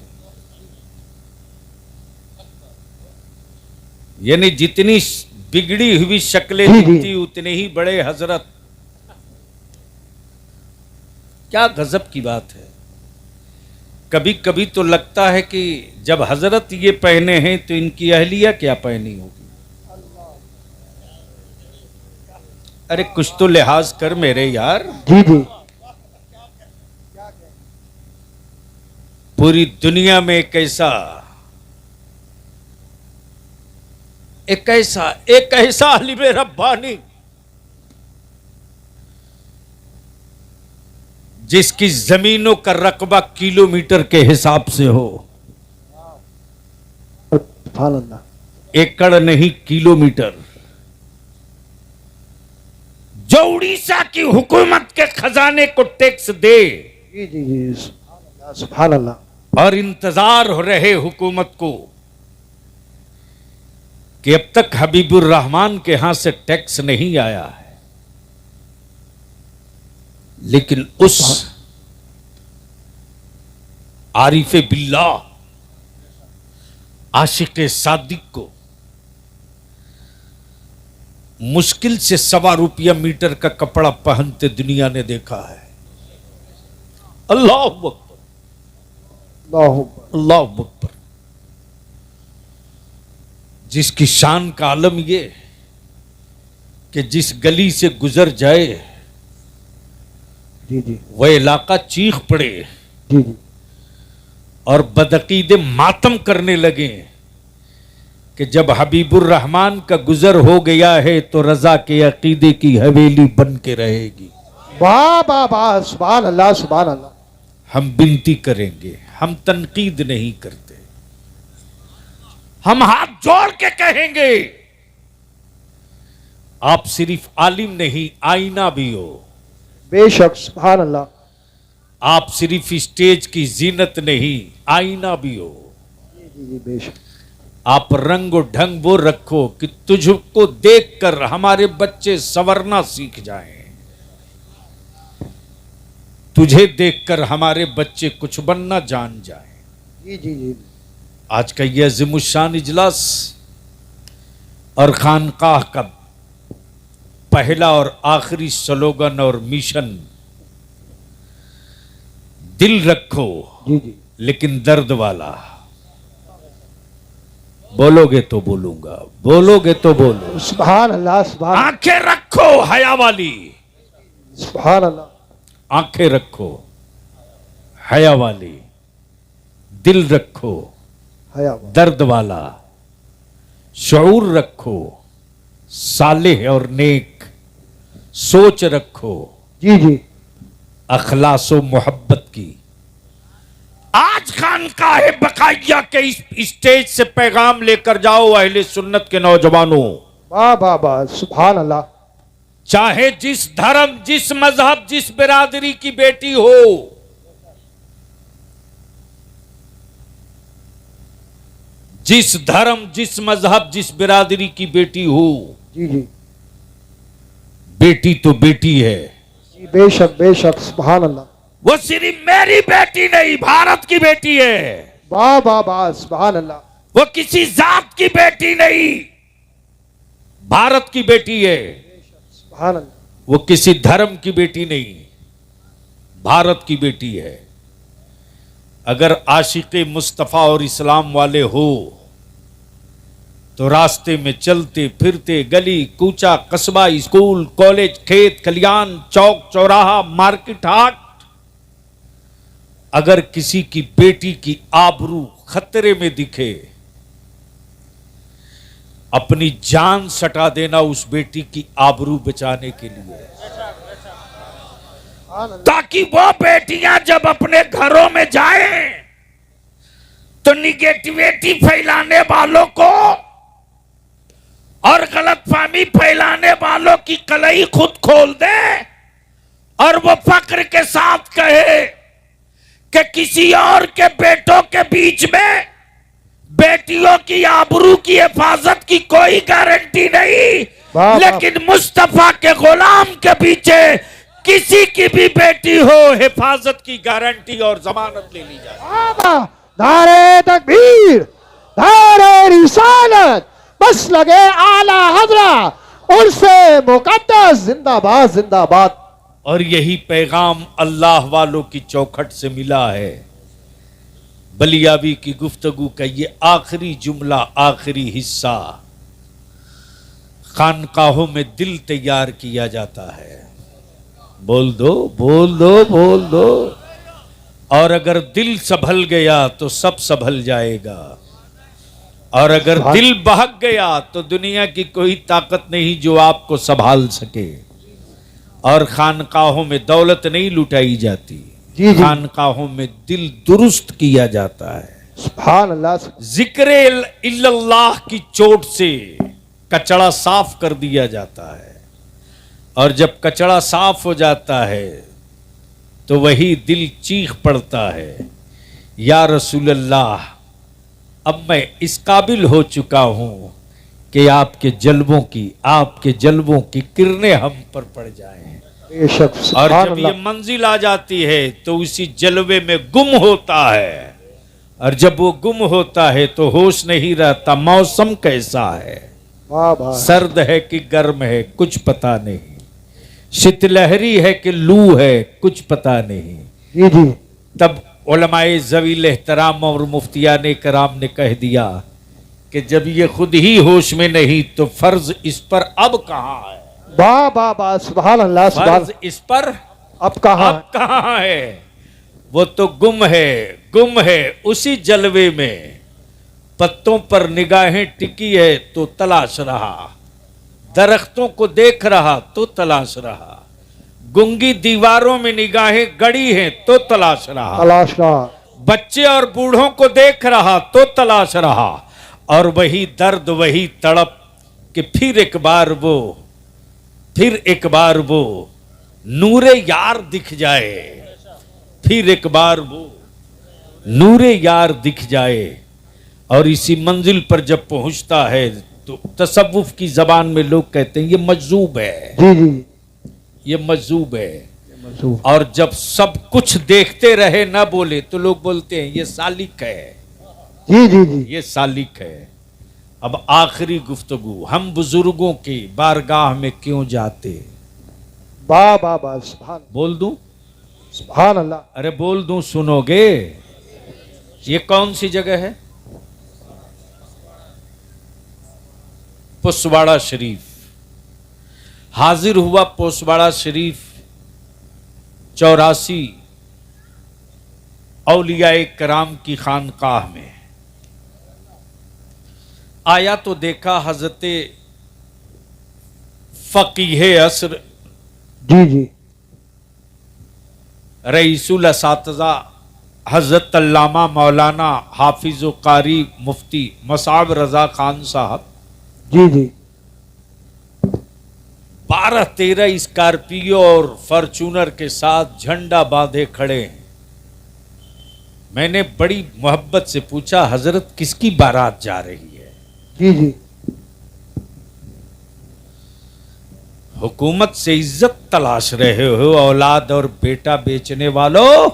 S1: यानी जितनी बिगड़ी हुई शक्लें दिखती उतने ही बड़े हजरत। क्या गजब की बात है। कभी कभी तो लगता है कि जब हजरत ये पहने हैं तो इनकी अहलिया क्या पहनी होगी। अरे कुछ तो लिहाज कर मेरे यार।
S2: जी जी।
S1: पूरी दुनिया में एक ऐसा अलीम रब्बानी जिसकी जमीनों का रकबा किलोमीटर के हिसाब से हो।
S2: सुभान अल्लाह।
S1: एकड़ नहीं किलोमीटर। जो उड़ीसा की हुकूमत के खजाने को टैक्स दे।
S2: जी जी जी। सुभान अल्लाह।
S1: और इंतजार हो रहे हुकूमत को कि अब तक हबीबुर रहमान के यहां से टैक्स नहीं आया है। लेकिन उस आरिफे बिल्लाह, आशिक़े सादिक को मुश्किल से ₹1.25 मीटर का कपड़ा पहनते दुनिया ने देखा है। अल्लाह अकबर, अल्लाह अकबर। जिसकी शान का आलम ये कि जिस गली से गुजर जाए
S2: जी जी
S1: वह इलाका चीख पड़े
S2: जी जी।
S1: और बदअकीदे मातम करने लगे कि जब हबीबुर रहमान का गुजर हो गया है तो रजा के अकीदे की हवेली बन के रहेगी।
S2: वाह वाह वाह। सुभान अल्लाह, सुभान अल्लाह।
S1: हम विनती करेंगे, हम तनकीद नहीं करते, हम हाथ जोड़ के कहेंगे आप सिर्फ आलिम नहीं आईना भी हो।
S2: बेशक। सुभान अल्लाह।
S1: आप सिर्फ स्टेज की जीनत नहीं आईना भी हो।
S2: जी जी बेशक।
S1: आप रंग और ढंग वो रखो कि तुझको देखकर हमारे बच्चे संवरना सीख जाएं, तुझे देखकर हमारे बच्चे कुछ बनना जान जाएं।
S2: जी जी जी।
S1: आज का यह अज़ीमुश्शान इजलास और खानकाह का पहला और आखिरी स्लोगन और मिशन दिल रखो
S2: जी जी।
S1: लेकिन दर्द वाला। बोलोगे तो बोलूंगा, बोलोगे तो बोलो।
S2: सुभान अल्लाह, सुभान।
S1: आंखें रखो हया वाली,
S2: सुभान अल्लाह।
S1: आंखें रखो हया वाली, दिल रखो
S2: हया
S1: दर्द वाला, शऊर रखो सालेह और नेक, सोच रखो
S2: जी जी।
S1: अखलासो मोहब्बत की। आज खानकाह बकाया के इस स्टेज से पैगाम लेकर जाओ अहले सुन्नत के नौजवानों।
S2: वाह वाह वाह। सुभान अल्लाह।
S1: चाहे जिस धर्म, जिस मजहब, जिस बिरादरी की बेटी हो, जिस धर्म, जिस मजहब, जिस बिरादरी की बेटी हो,
S2: जी जी
S1: बेटी तो बेटी है।
S2: जी बेशक बेशक। सुभान अल्लाह।
S1: वो सिर्फ मेरी बेटी नहीं, भारत की बेटी है।
S2: वाह वाह वाह। सुभान अल्लाह।
S1: वो किसी जात की बेटी नहीं, भारत की बेटी है।
S2: सुभान अल्लाह।
S1: वो किसी धर्म की बेटी नहीं, भारत की बेटी है। अगर आशिक़े मुस्तफ़ा और इस्लाम वाले हो तो रास्ते में चलते फिरते गली कूचा कस्बा स्कूल कॉलेज खेत खलियान चौक चौराहा मार्केट हाट, अगर किसी की बेटी की आबरू खतरे में दिखे, अपनी जान सटा देना उस बेटी की आबरू बचाने के लिए,
S3: ताकि वो बेटियां जब अपने घरों में जाएं तो निगेटिविटी फैलाने वालों को और गलतफहमी फैलाने वालों की कलई खुद खोल दे और वो फक्र के साथ कहे कि किसी और के बेटों के बीच में बेटियों की आबरू की हिफाजत की कोई गारंटी नहीं, लेकिन मुस्तफा के गुलाम के पीछे किसी की भी बेटी हो हिफाजत की गारंटी और जमानत ले ली जाए।
S2: नारे तकबीर, नारे रिसालत, बस लगे आला हजरा, उनसे मुकद्दस जिंदाबाद जिंदाबाद।
S1: और यही पैगाम अल्लाह वालों की चौखट से मिला है। बलियाबी की गुफ्तगू का ये आखिरी जुमला, आखिरी हिस्सा, खानकाहों में दिल तैयार किया जाता है। बोल दो बोल दो बोल दो, और अगर दिल संभल गया तो सब संभल जाएगा, और अगर दिल बहक गया तो दुनिया की कोई ताकत नहीं जो आपको संभाल सके। और खानकाहों में दौलत नहीं लुटाई जाती, खानकाहों में दिल दुरुस्त किया जाता है।
S2: सुभान अल्लाह।
S1: जिक्र इल्लल्लाह की चोट से कचड़ा साफ कर दिया जाता है, और जब कचड़ा साफ हो जाता है तो वही दिल चीख पड़ता है, या रसूल अल्लाह, अब मैं इस काबिल हो चुका हूं कि आपके जलवों की किरणें हम पर पड़ जाएं।
S2: बेशक।
S1: और जब ये मंजिल आ जाती है तो उसी जलवे में गुम होता है, और जब वो गुम होता है तो होश नहीं रहता, मौसम कैसा है, सर्द है कि गर्म है कुछ पता नहीं, शीतलहरी है कि लू है कुछ पता नहीं।
S2: जी जी।
S1: तब उलमाए ज़वील एहतराम और मुफ्तियाने कराम ने कह दिया कि जब ये खुद ही होश में नहीं तो फर्ज इस पर अब कहां है।
S2: वाह वाह वाह, सुभान अल्लाह।
S1: फर्ज इस पर
S2: अब कहां
S1: है। वो तो गुम है उसी जलवे में, पत्तों पर निगाहें टिकी है तो तलाश रहा, दरख्तों को देख रहा तो तलाश रहा, गुंगी दीवारों में निगाहें गड़ी हैं तो तलाश रहा, बच्चे और बूढ़ों को देख रहा तो तलाश रहा, और वही दर्द वही तड़प कि फिर एक बार वो नूरे यार दिख जाए, फिर एक बार वो नूरे यार दिख जाए। और इसी मंजिल पर जब पहुंचता है तो तसव्वुफ की जबान में लोग कहते हैं ये मजजूब है।
S2: जी जी,
S1: ये मजजूब है। और जब सब कुछ देखते रहे ना बोले तो लोग बोलते हैं ये सालिक है।
S2: जी जी जी,
S1: ये सालिक है। अब आखिरी गुफ्तगू, हम बुजुर्गों की बारगाह में क्यों जाते।
S2: वाह वाह वाह, सुभान।
S1: बोल दूं?
S2: सुभान अल्लाह।
S1: अरे बोल दूं, सुनोगे? ये कौन सी जगह है? पोसवाड़ा शरीफ। हाजिर हुआ पोसवाड़ा शरीफ 84 औलियाए कराम की खानकाह में। आया तो देखा हजरत फकीहे असर,
S2: जी जी,
S1: रईसुल असातिज़ा हजरत अल्लामा मौलाना हाफिज़ कारी मुफ्ती मसाब रजा खान साहब,
S2: जी जी,
S1: 12-13 स्कॉर्पियो और फॉर्च्यूनर के साथ झंडा बांधे खड़े हैं। मैंने बड़ी मोहब्बत से पूछा, हजरत किसकी बारात जा रही है?
S2: जी जी,
S1: हुकूमत से इज्जत तलाश रहे हो, औलाद और बेटा बेचने वालों।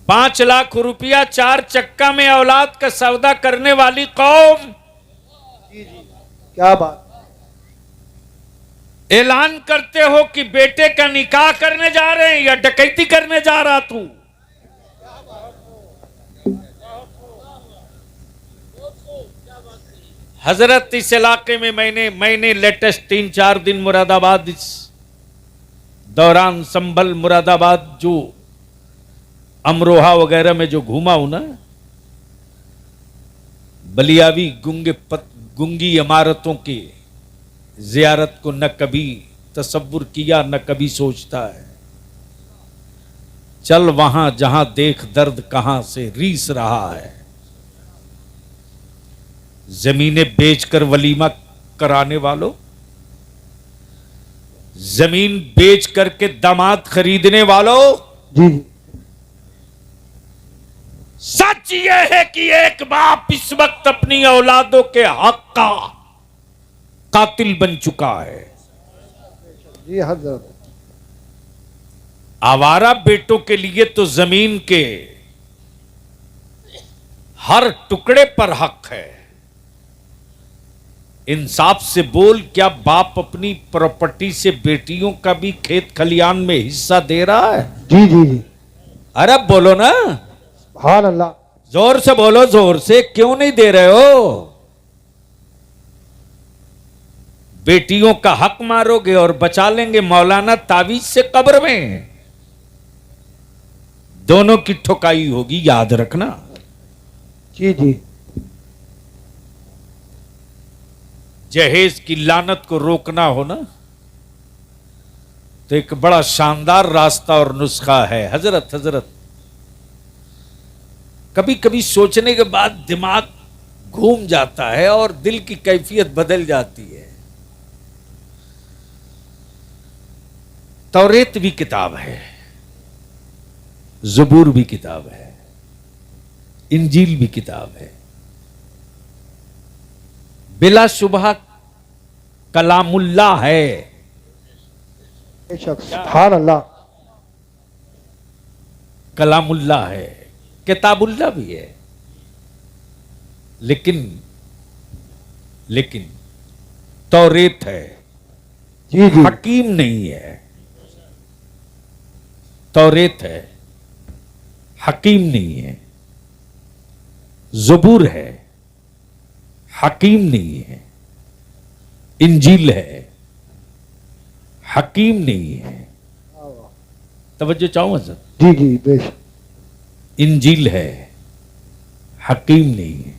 S1: 5 लाख रुपया 4 चक्का में औलाद का सौदा करने वाली कौम
S2: क्या बात।
S1: ऐलान करते हो कि बेटे का निकाह करने जा रहे हैं या डकैती करने जा रहा तू। हजरत इस इलाके में मैंने लेटेस्ट 3-4 दिन मुरादाबाद इस दौरान संभल मुरादाबाद जो अमरोहा वगैरह में जो घूमा हूं ना, बलियावी गुंगी इमारतों की जियारत को न कभी तसव्वुर किया न कभी सोचता है। चल वहां जहां देख दर्द कहां से रीस रहा है। जमीनें बेचकर वलीमा कराने वालों, जमीन बेच करके दामाद खरीदने वालों,
S2: जी जी।
S1: सच यह है कि एक बाप इस वक्त अपनी औलादों के हक का कातिल बन चुका है।
S2: जी हजरत।
S1: आवारा बेटों के लिए तो जमीन के हर टुकड़े पर हक है। इंसाफ से बोल, क्या बाप अपनी प्रॉपर्टी से बेटियों का भी खेत खलियान में हिस्सा दे रहा है?
S2: जी जी जी।
S1: अरे बोलो ना,
S2: सुभान अल्लाह।
S1: जोर से बोलो, जोर से। क्यों नहीं दे रहे हो? बेटियों का हक मारोगे और बचा लेंगे मौलाना तावीज से कब्र में। दोनों की ठुकाई होगी, याद रखना।
S2: जी जी।
S1: जहेज की लानत को रोकना हो ना, तो एक बड़ा शानदार रास्ता और नुस्खा है। हजरत कभी कभी सोचने के बाद दिमाग घूम जाता है और दिल की कैफियत बदल जाती है। तौरेत भी किताब है, ज़बूर भी किताब है, इंजील भी किताब है, बिला शुबह कलामुल्लाह है।
S2: बेशक सुभान अल्लाह।
S1: कलामुल्लाह है, किताबुल्लाह भी है, लेकिन तौरेत है,
S2: जी जी।
S1: हकीम नहीं है। तौरेत है, हकीम नहीं है। ज़बूर है, हकीम नहीं है। इंजील है, हकीम नहीं है। तवज्जो चाहूं हज़रत?
S2: जी जी बेशक।
S1: इंजील है, हकीम नहीं है।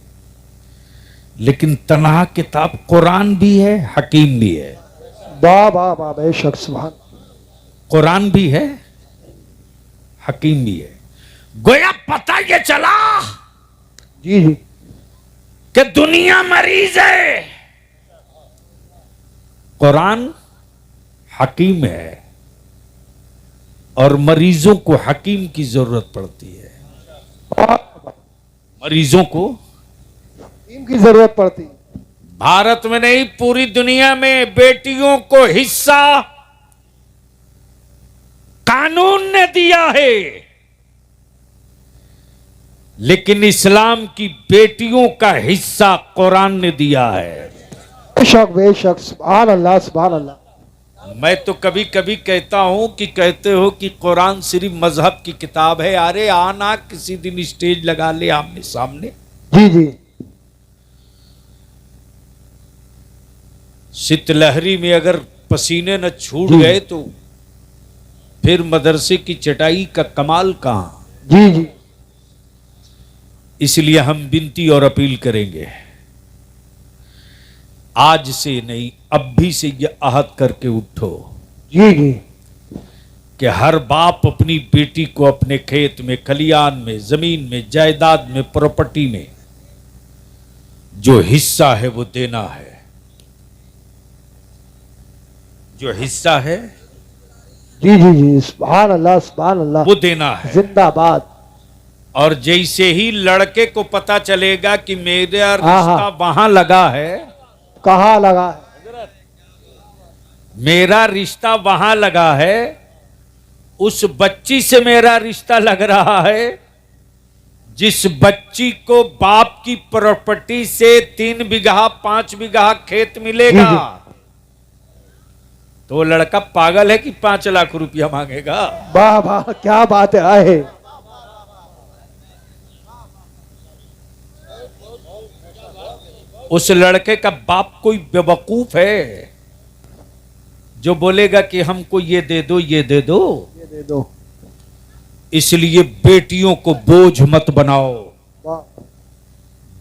S1: लेकिन तन्हा किताब कुरान भी है, हकीम भी है।
S2: वाह वाह वाह, बेशक सुभान।
S1: कुरान भी है, हकीम भी है। गोया पता ये चला
S2: जी जी।
S1: कि दुनिया मरीज है, कुरान हकीम है, और मरीजों को हकीम की जरूरत पड़ती है। मरीजों को
S2: टीम की जरूरत पड़ती।
S1: भारत में नहीं, पूरी दुनिया में बेटियों को हिस्सा कानून ने दिया है, लेकिन इस्लाम की बेटियों का हिस्सा कुरान ने दिया है।
S2: बेशक बेशक सुभान अल्लाह सुभान अल्लाह।
S1: मैं तो कभी कभी कहता हूं कि कहते हो कि कुरान सिर्फ मजहब की किताब है। अरे आना किसी दिन स्टेज लगा ले आमने सामने।
S2: जी जी।
S1: शीतलहरी में अगर पसीने न छूट
S2: जी।
S1: गए तो फिर मदरसे की चटाई का कमाल कहां।
S2: जी जी।
S1: इसलिए हम विनती और अपील करेंगे, आज से नहीं अब भी से ये अहद करके उठो
S2: जी जी।
S1: कि हर बाप अपनी बेटी को अपने खेत में, खलियान में, जमीन में, जायदाद में, प्रॉपर्टी में जो हिस्सा है वो देना है। जो हिस्सा है
S2: जी जी जी सुभान अल्लाह
S1: वो देना है।
S2: जिंदाबाद।
S1: और जैसे ही लड़के को पता चलेगा कि मेरा
S2: हाँ,
S1: रिश्ता
S2: हाँ।
S1: वहां लगा है,
S2: कहाँ लगा है?
S1: मेरा रिश्ता वहां लगा है, उस बच्ची से मेरा रिश्ता लग रहा है जिस बच्ची को बाप की प्रॉपर्टी से 3 बीघा 5 बीघा खेत मिलेगा, तो वो लड़का पागल है कि 5 लाख रुपया मांगेगा।
S2: वाह वाह, क्या बात है। आए
S1: उस लड़के का बाप कोई बेवकूफ है जो बोलेगा कि हमको ये दे दो, ये दे दो।
S2: ये दे दो।
S1: इसलिए बेटियों को बोझ मत बनाओ,
S2: वाह।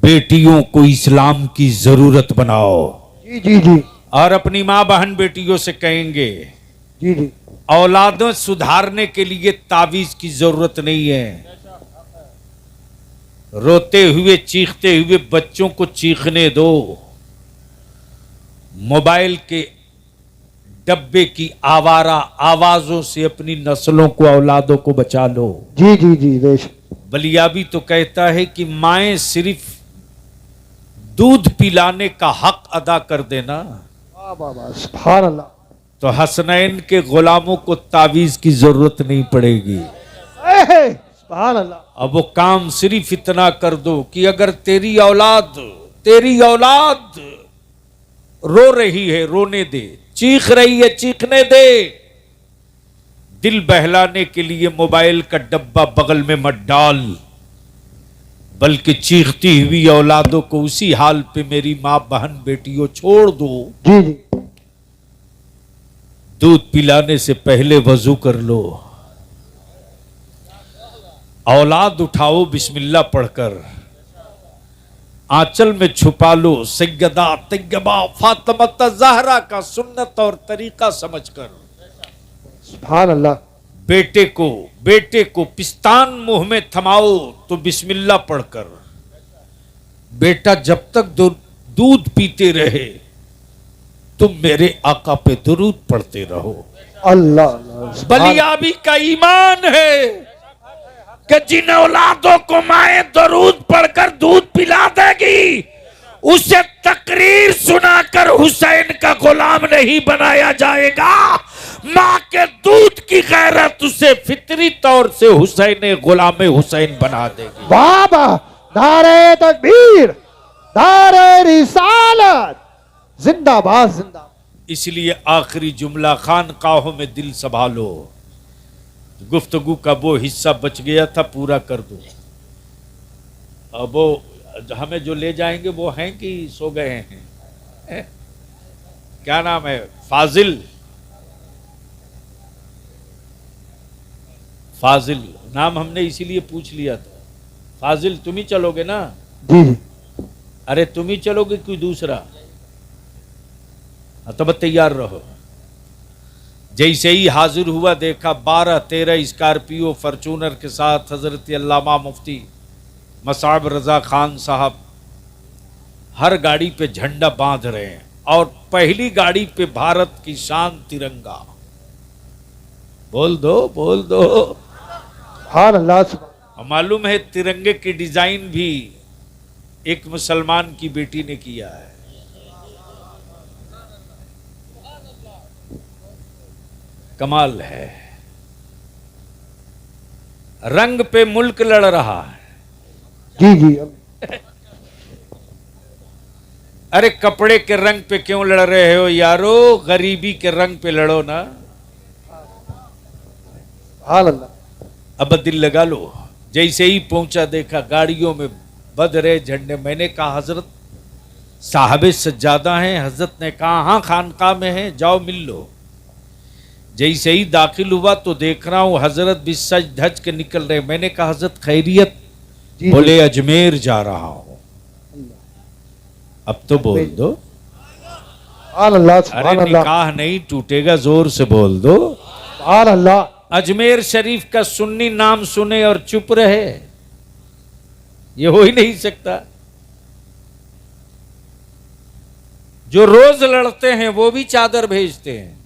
S1: बेटियों को इस्लाम की जरूरत बनाओ।
S2: जी जी जी
S1: और अपनी मां बहन बेटियों से कहेंगे,
S2: जी जी।
S1: औलादों सुधारने के लिए तावीज की जरूरत नहीं है। रोते हुए चीखते हुए बच्चों को चीखने दो। मोबाइल के डब्बे की आवारा आवाजों से अपनी नस्लों को, औलादों को बचा लो।
S2: जी जी जी बेशक।
S1: बलियाबी तो कहता है कि माएं सिर्फ दूध पिलाने का हक अदा कर देना,
S2: वाह वाह वाह, सुभान अल्लाह।
S1: तो हसनैन के गुलामों को तावीज की जरूरत नहीं पड़ेगी।
S2: सुभान अल्लाह।
S1: अब वो काम सिर्फ इतना कर दो कि अगर तेरी औलाद रो रही है, रोने दे। चीख रही है, चीखने दे। दिल बहलाने के लिए मोबाइल का डब्बा बगल में मत डाल, बल्कि चीखती हुई औलादों को उसी हाल पे मेरी मां बहन बेटियों छोड़ दो।
S2: जी जी।
S1: दूध पिलाने से पहले वजू कर लो। औलाद उठाओ बिस्मिल्लाह पढ़कर, आंचल में छुपा लो सैयदा तैयबा फातिमा ज़हरा का सुन्नत और तरीका समझकर।
S2: सुभान अल्लाह।
S1: बेटे को पिस्तान मुंह में थमाओ तो बिस्मिल्लाह पढ़कर। बेटा जब तक दूध पीते रहे तुम मेरे आका पे दुरूद पढ़ते रहो।
S2: अल्लाह अल्लाह।
S1: बलियाबी का ईमान है
S3: कि जिन औलादों को माए दरूद पढ़कर दूध पिला देगी, उसे तकरीर सुनाकर हुसैन का गुलाम नहीं बनाया जाएगा। मां के दूध की गैरत उसे
S1: फितरी तौर से हुसैन गुलाम हुसैन बना देगी।
S2: वाह वाह, नारे तकबीर, नारे रिसालत, जिंदाबाद जिंदाबाद।
S1: इसलिए आखिरी जुमला, खानकाहों में दिल संभालो। गुफ्तगू का वो हिस्सा बच गया था, पूरा कर दो। अब वो हमें जो ले जाएंगे वो हैं कि सो गए हैं? क्या नाम है? फाजिल नाम हमने इसीलिए पूछ लिया था। फाजिल तुम ही चलोगे ना?
S2: जी जी।
S1: अरे तुम ही चलोगे कोई दूसरा? तब तैयार रहो। जैसे ही हाजिर हुआ देखा 12-13 स्कॉर्पियो फॉर्चूनर के साथ हजरत अल्लामा मुफ्ती मसाब रजा खान साहब हर गाड़ी पे झंडा बांध रहे हैं, और पहली गाड़ी पे भारत की शान तिरंगा। बोल दो, बोल दो।
S2: सुभान अल्लाह।
S1: और मालूम है तिरंगे की डिजाइन भी एक मुसलमान की बेटी ने किया है। कमाल है। रंग पे मुल्क लड़ रहा है।
S2: जी जी।
S1: अरे कपड़े के रंग पे क्यों लड़ रहे हो यारो? गरीबी के रंग पे लड़ो ना।
S2: सुभान अल्लाह।
S1: अब दिल लगा लो। जैसे ही पहुंचा देखा गाड़ियों में बध रहे झंडे। मैंने कहा हजरत साहबे सज्जादा हैं। हजरत ने कहा हाँ खानकाह में हैं, जाओ मिल लो। जैसे ही दाखिल हुआ तो देख रहा हूं हजरत भी सज धज के निकल रहे। मैंने कहा हजरत खैरियत? बोले अजमेर जा रहा हूं। अब तो बोल दो। अरे निकाह नहीं टूटेगा, जोर से बोल दो।
S2: अल्लाह।
S1: अजमेर शरीफ का सुन्नी नाम सुने और चुप रहे, ये हो ही नहीं सकता। जो रोज लड़ते हैं वो भी चादर भेजते हैं।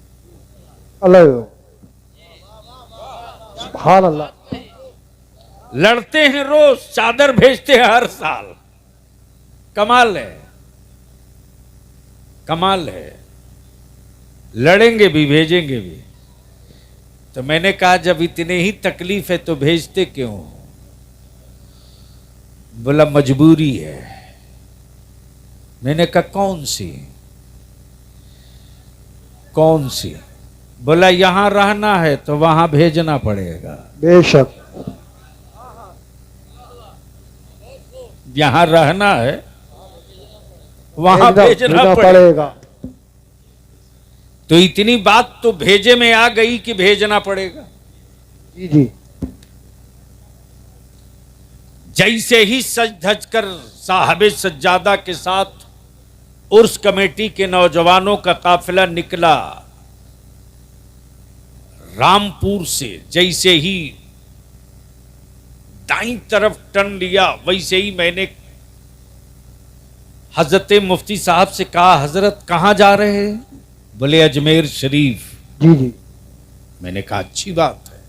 S2: अल्लाह। सुभान अल्लाह।
S1: लड़ते हैं रोज, चादर भेजते हैं हर साल। कमाल है, कमाल है। लड़ेंगे भी भेजेंगे भी। तो मैंने कहा जब इतने ही तकलीफ है तो भेजते क्यों? बोला मजबूरी है। मैंने कहा कौन सी? कौन सी? बोला यहां रहना है तो वहां भेजना पड़ेगा।
S2: बेशक।
S1: यहां रहना है वहां भेजना पड़ेगा। तो इतनी बात तो भेजे में आ गई कि भेजना पड़ेगा।
S2: जी जी।
S1: जैसे ही सज धज कर साहब सज्जादा के साथ उर्स कमेटी के नौजवानों का काफिला निकला रामपुर से, जैसे ही दाईं तरफ टर्न लिया वैसे ही मैंने हजरत मुफ्ती साहब से कहा, हजरत कहां जा रहे हैं? बोले अजमेर शरीफ।
S2: जी जी।
S1: मैंने कहा अच्छी बात है।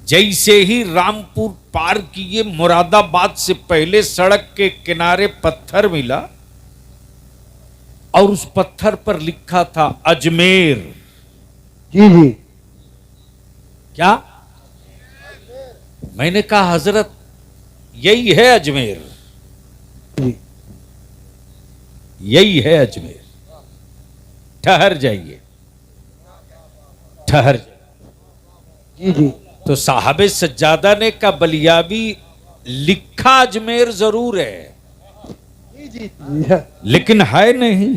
S1: जैसे ही रामपुर पार किए मुरादाबाद से पहले सड़क के किनारे पत्थर मिला और उस पत्थर पर लिखा था अजमेर।
S2: जी जी।
S1: क्या? मैंने कहा हजरत यही है अजमेर,
S2: जी।
S1: यही है अजमेर, ठहर जाइए, ठहर जाइए।
S2: जी जी।
S1: तो साहबे सज्जादा ने कहा बलियाबी लिखा अजमेर जरूर है
S2: जी जी जी।
S1: लेकिन है नहीं।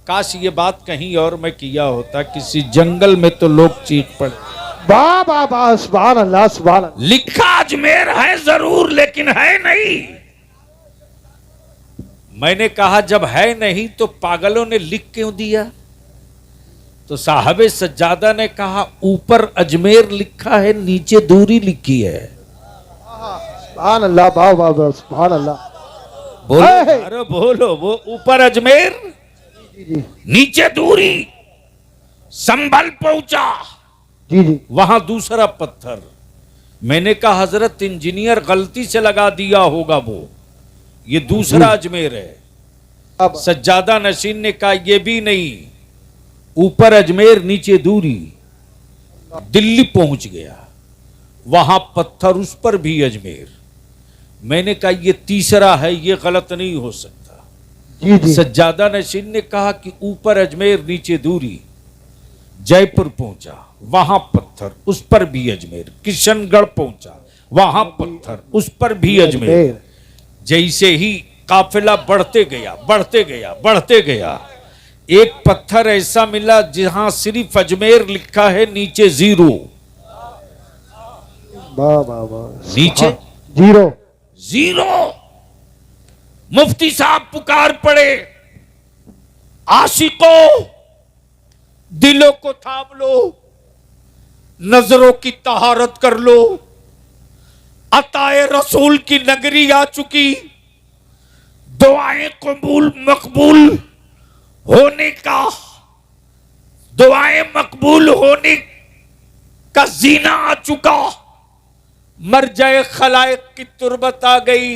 S1: काश ये बात कहीं और मैं किया होता, किसी जंगल में तो लोग चीख पड़े।
S2: वाह वाह वाह, सुभान अल्लाह सुभान अल्लाह।
S3: लिखा अजमेर है जरूर लेकिन है नहीं।
S1: मैंने कहा जब है नहीं तो पागलों ने लिख क्यों दिया? तो साहबे सज्जादा ने कहा ऊपर अजमेर लिखा है, नीचे दूरी लिखी है।
S2: सुभान अल्लाह, वाह वाह वाह, सुभान अल्लाह।
S1: बोलो, अरे बोलो, वो ऊपर अजमेर
S2: जी जी
S3: नीचे दूरी। संभल पहुंचा,
S2: जी जी।
S1: वहां दूसरा पत्थर। मैंने कहा हजरत इंजीनियर गलती से लगा दिया होगा, वो ये दूसरा अजमेर है।
S2: अब
S1: सज्जादा नशीन ने कहा ये भी नहीं, ऊपर अजमेर नीचे दूरी। दिल्ली पहुंच गया, वहां पत्थर, उस पर भी अजमेर। मैंने कहा ये तीसरा है, ये गलत नहीं हो सकता।
S2: जी जी।
S1: सज्जादा नशीन ने कहा कि ऊपर अजमेर नीचे दूरी। जयपुर पहुंचा, वहां पत्थर, उस पर भी अजमेर। किशनगढ़ पहुंचा, वहां पत्थर, उस पर भी अजमेर। जैसे ही काफिला बढ़ते गया, बढ़ते गया, बढ़ते गया, एक पत्थर ऐसा मिला जहां सिर्फ अजमेर लिखा है, नीचे जीरो।
S2: वाह वाह वाह।
S1: नीचे
S2: जीरो।
S3: जीरो। मुफ्ती साहब पुकार पड़े, आशिकों
S1: दिलों को थाम लो, नजरों की तहारत कर लो, अताए रसूल की नगरी आ चुकी,
S3: दुआएं कबूल मकबूल होने का, दुआएं मकबूल होने का जीना आ चुका।
S1: मर जाए खलाइक की तुरबत आ गई,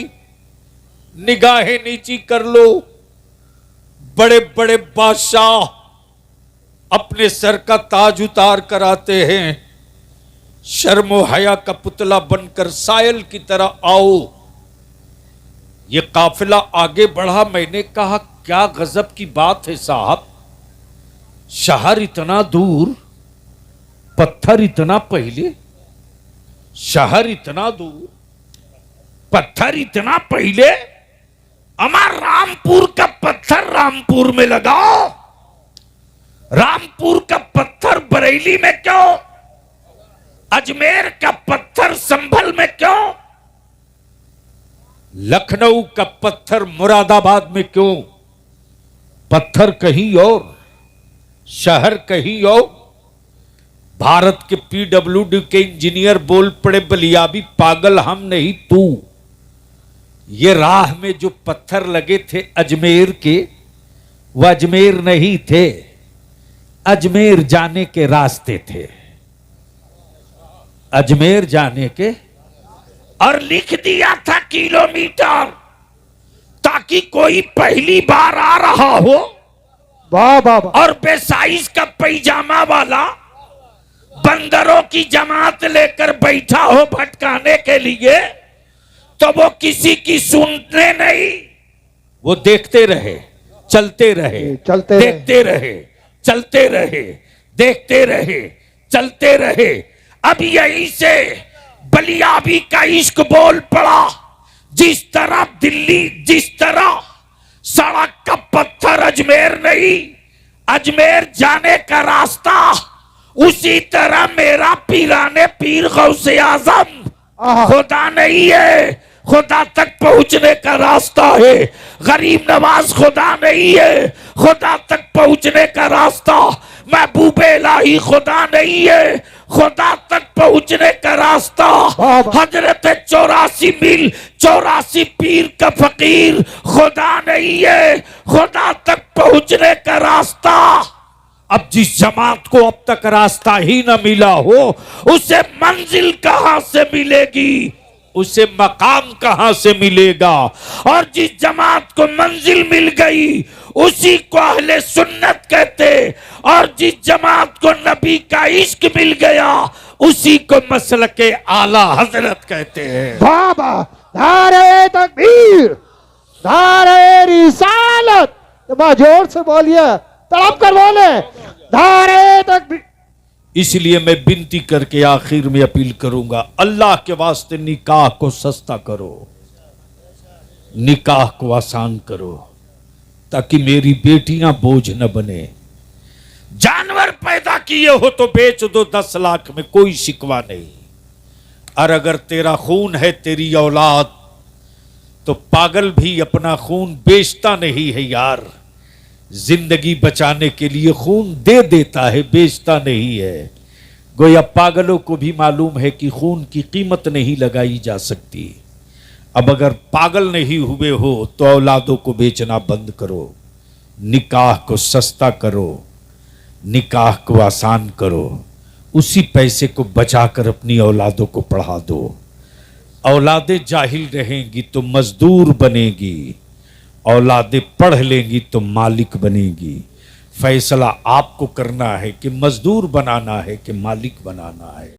S1: निगाहें नीची कर लो। बड़े बड़े बादशाह अपने सर का ताज उतार कर आते हैं, शर्मो हया का पुतला बनकर सायल की तरह आओ। ये काफिला आगे बढ़ा। मैंने कहा क्या गजब की बात है साहब, शहर इतना दूर, पत्थर इतना पहले, शहर इतना दूर,
S3: पत्थर इतना पहले। अमर रामपुर का पत्थर रामपुर में लगाओ, रामपुर का पत्थर बरेली में क्यों? अजमेर का पत्थर संभल में क्यों?
S1: लखनऊ का पत्थर मुरादाबाद में क्यों? पत्थर कहीं और, शहर कहीं और। भारत के पीडब्ल्यूडी के इंजीनियर बोल पड़े, बलियाबी पागल हम नहीं तू। ये राह में जो पत्थर लगे थे अजमेर के, वह अजमेर नहीं थे, अजमेर जाने के रास्ते थे, अजमेर जाने के।
S3: और लिख दिया था किलोमीटर, ताकि कोई पहली बार आ रहा हो
S2: वाह वाह वाह।
S3: और बेसाइज का पैजामा वाला बंदरों की जमात लेकर बैठा हो भटकाने के लिए, तो वो किसी की सुनते नहीं,
S1: वो देखते रहे, चलते रहे,
S2: चलते रहे।
S1: देखते रहे, चलते रहे, देखते रहे, चलते रहे।
S3: अब यहीं से बलियाबी का इश्क बोल पड़ा। जिस तरह दिल्ली, जिस तरह सड़क का पत्थर अजमेर नहीं, अजमेर जाने का रास्ता, उसी तरह मेरा पीराने पीर गौसे आजम खुदा नहीं है, खुदा तक पहुंचने का रास्ता है। गरीब नवाज खुदा नहीं है, खुदा तक पहुंचने का रास्ता। महबूब इलाही खुदा नहीं है, खुदा तक पहुंचने का रास्ता। हजरत 84 मील 84 पीर का फकीर खुदा नहीं है, खुदा तक पहुंचने का रास्ता।
S1: अब जिस जमात को अब तक रास्ता ही न मिला हो,
S3: उसे मंजिल कहां से मिलेगी,
S1: उसे मकाम कहां से मिलेगा।
S3: और जिस जमात को मंजिल मिल गई उसी को अहले सुन्नत कहते, और जिस जमात को नबी का इश्क मिल गया उसी को मसलके आला हजरत कहते हैं।
S2: बाबा नारे तकबीर, नारे रिसालत। मां जोर से बोलिए, तड़प कर बोले, नारे तकबीर।
S1: इसलिए मैं विनती करके आखिर में अपील करूंगा, अल्लाह के वास्ते निकाह को सस्ता करो, निकाह को आसान करो, ताकि मेरी बेटियां बोझ न बने। जानवर पैदा किए हो तो बेच दो 10 लाख में, कोई शिकवा नहीं। और अगर तेरा खून है, तेरी औलाद, तो पागल भी अपना खून बेचता नहीं है यार। जिंदगी बचाने के लिए खून दे देता है, बेचता नहीं है। गोया पागलों को भी मालूम है कि खून की कीमत नहीं लगाई जा सकती। अब अगर पागल नहीं हुए हो तो औलादों को बेचना बंद करो, निकाह को सस्ता करो, निकाह को आसान करो। उसी पैसे को बचाकर अपनी औलादों को पढ़ा दो। औलादें जाहिल रहेंगी तो मजदूर बनेगी, औलादें पढ़ लेंगी तो मालिक बनेगी। फैसला आपको करना है कि मजदूर बनाना है कि मालिक बनाना है।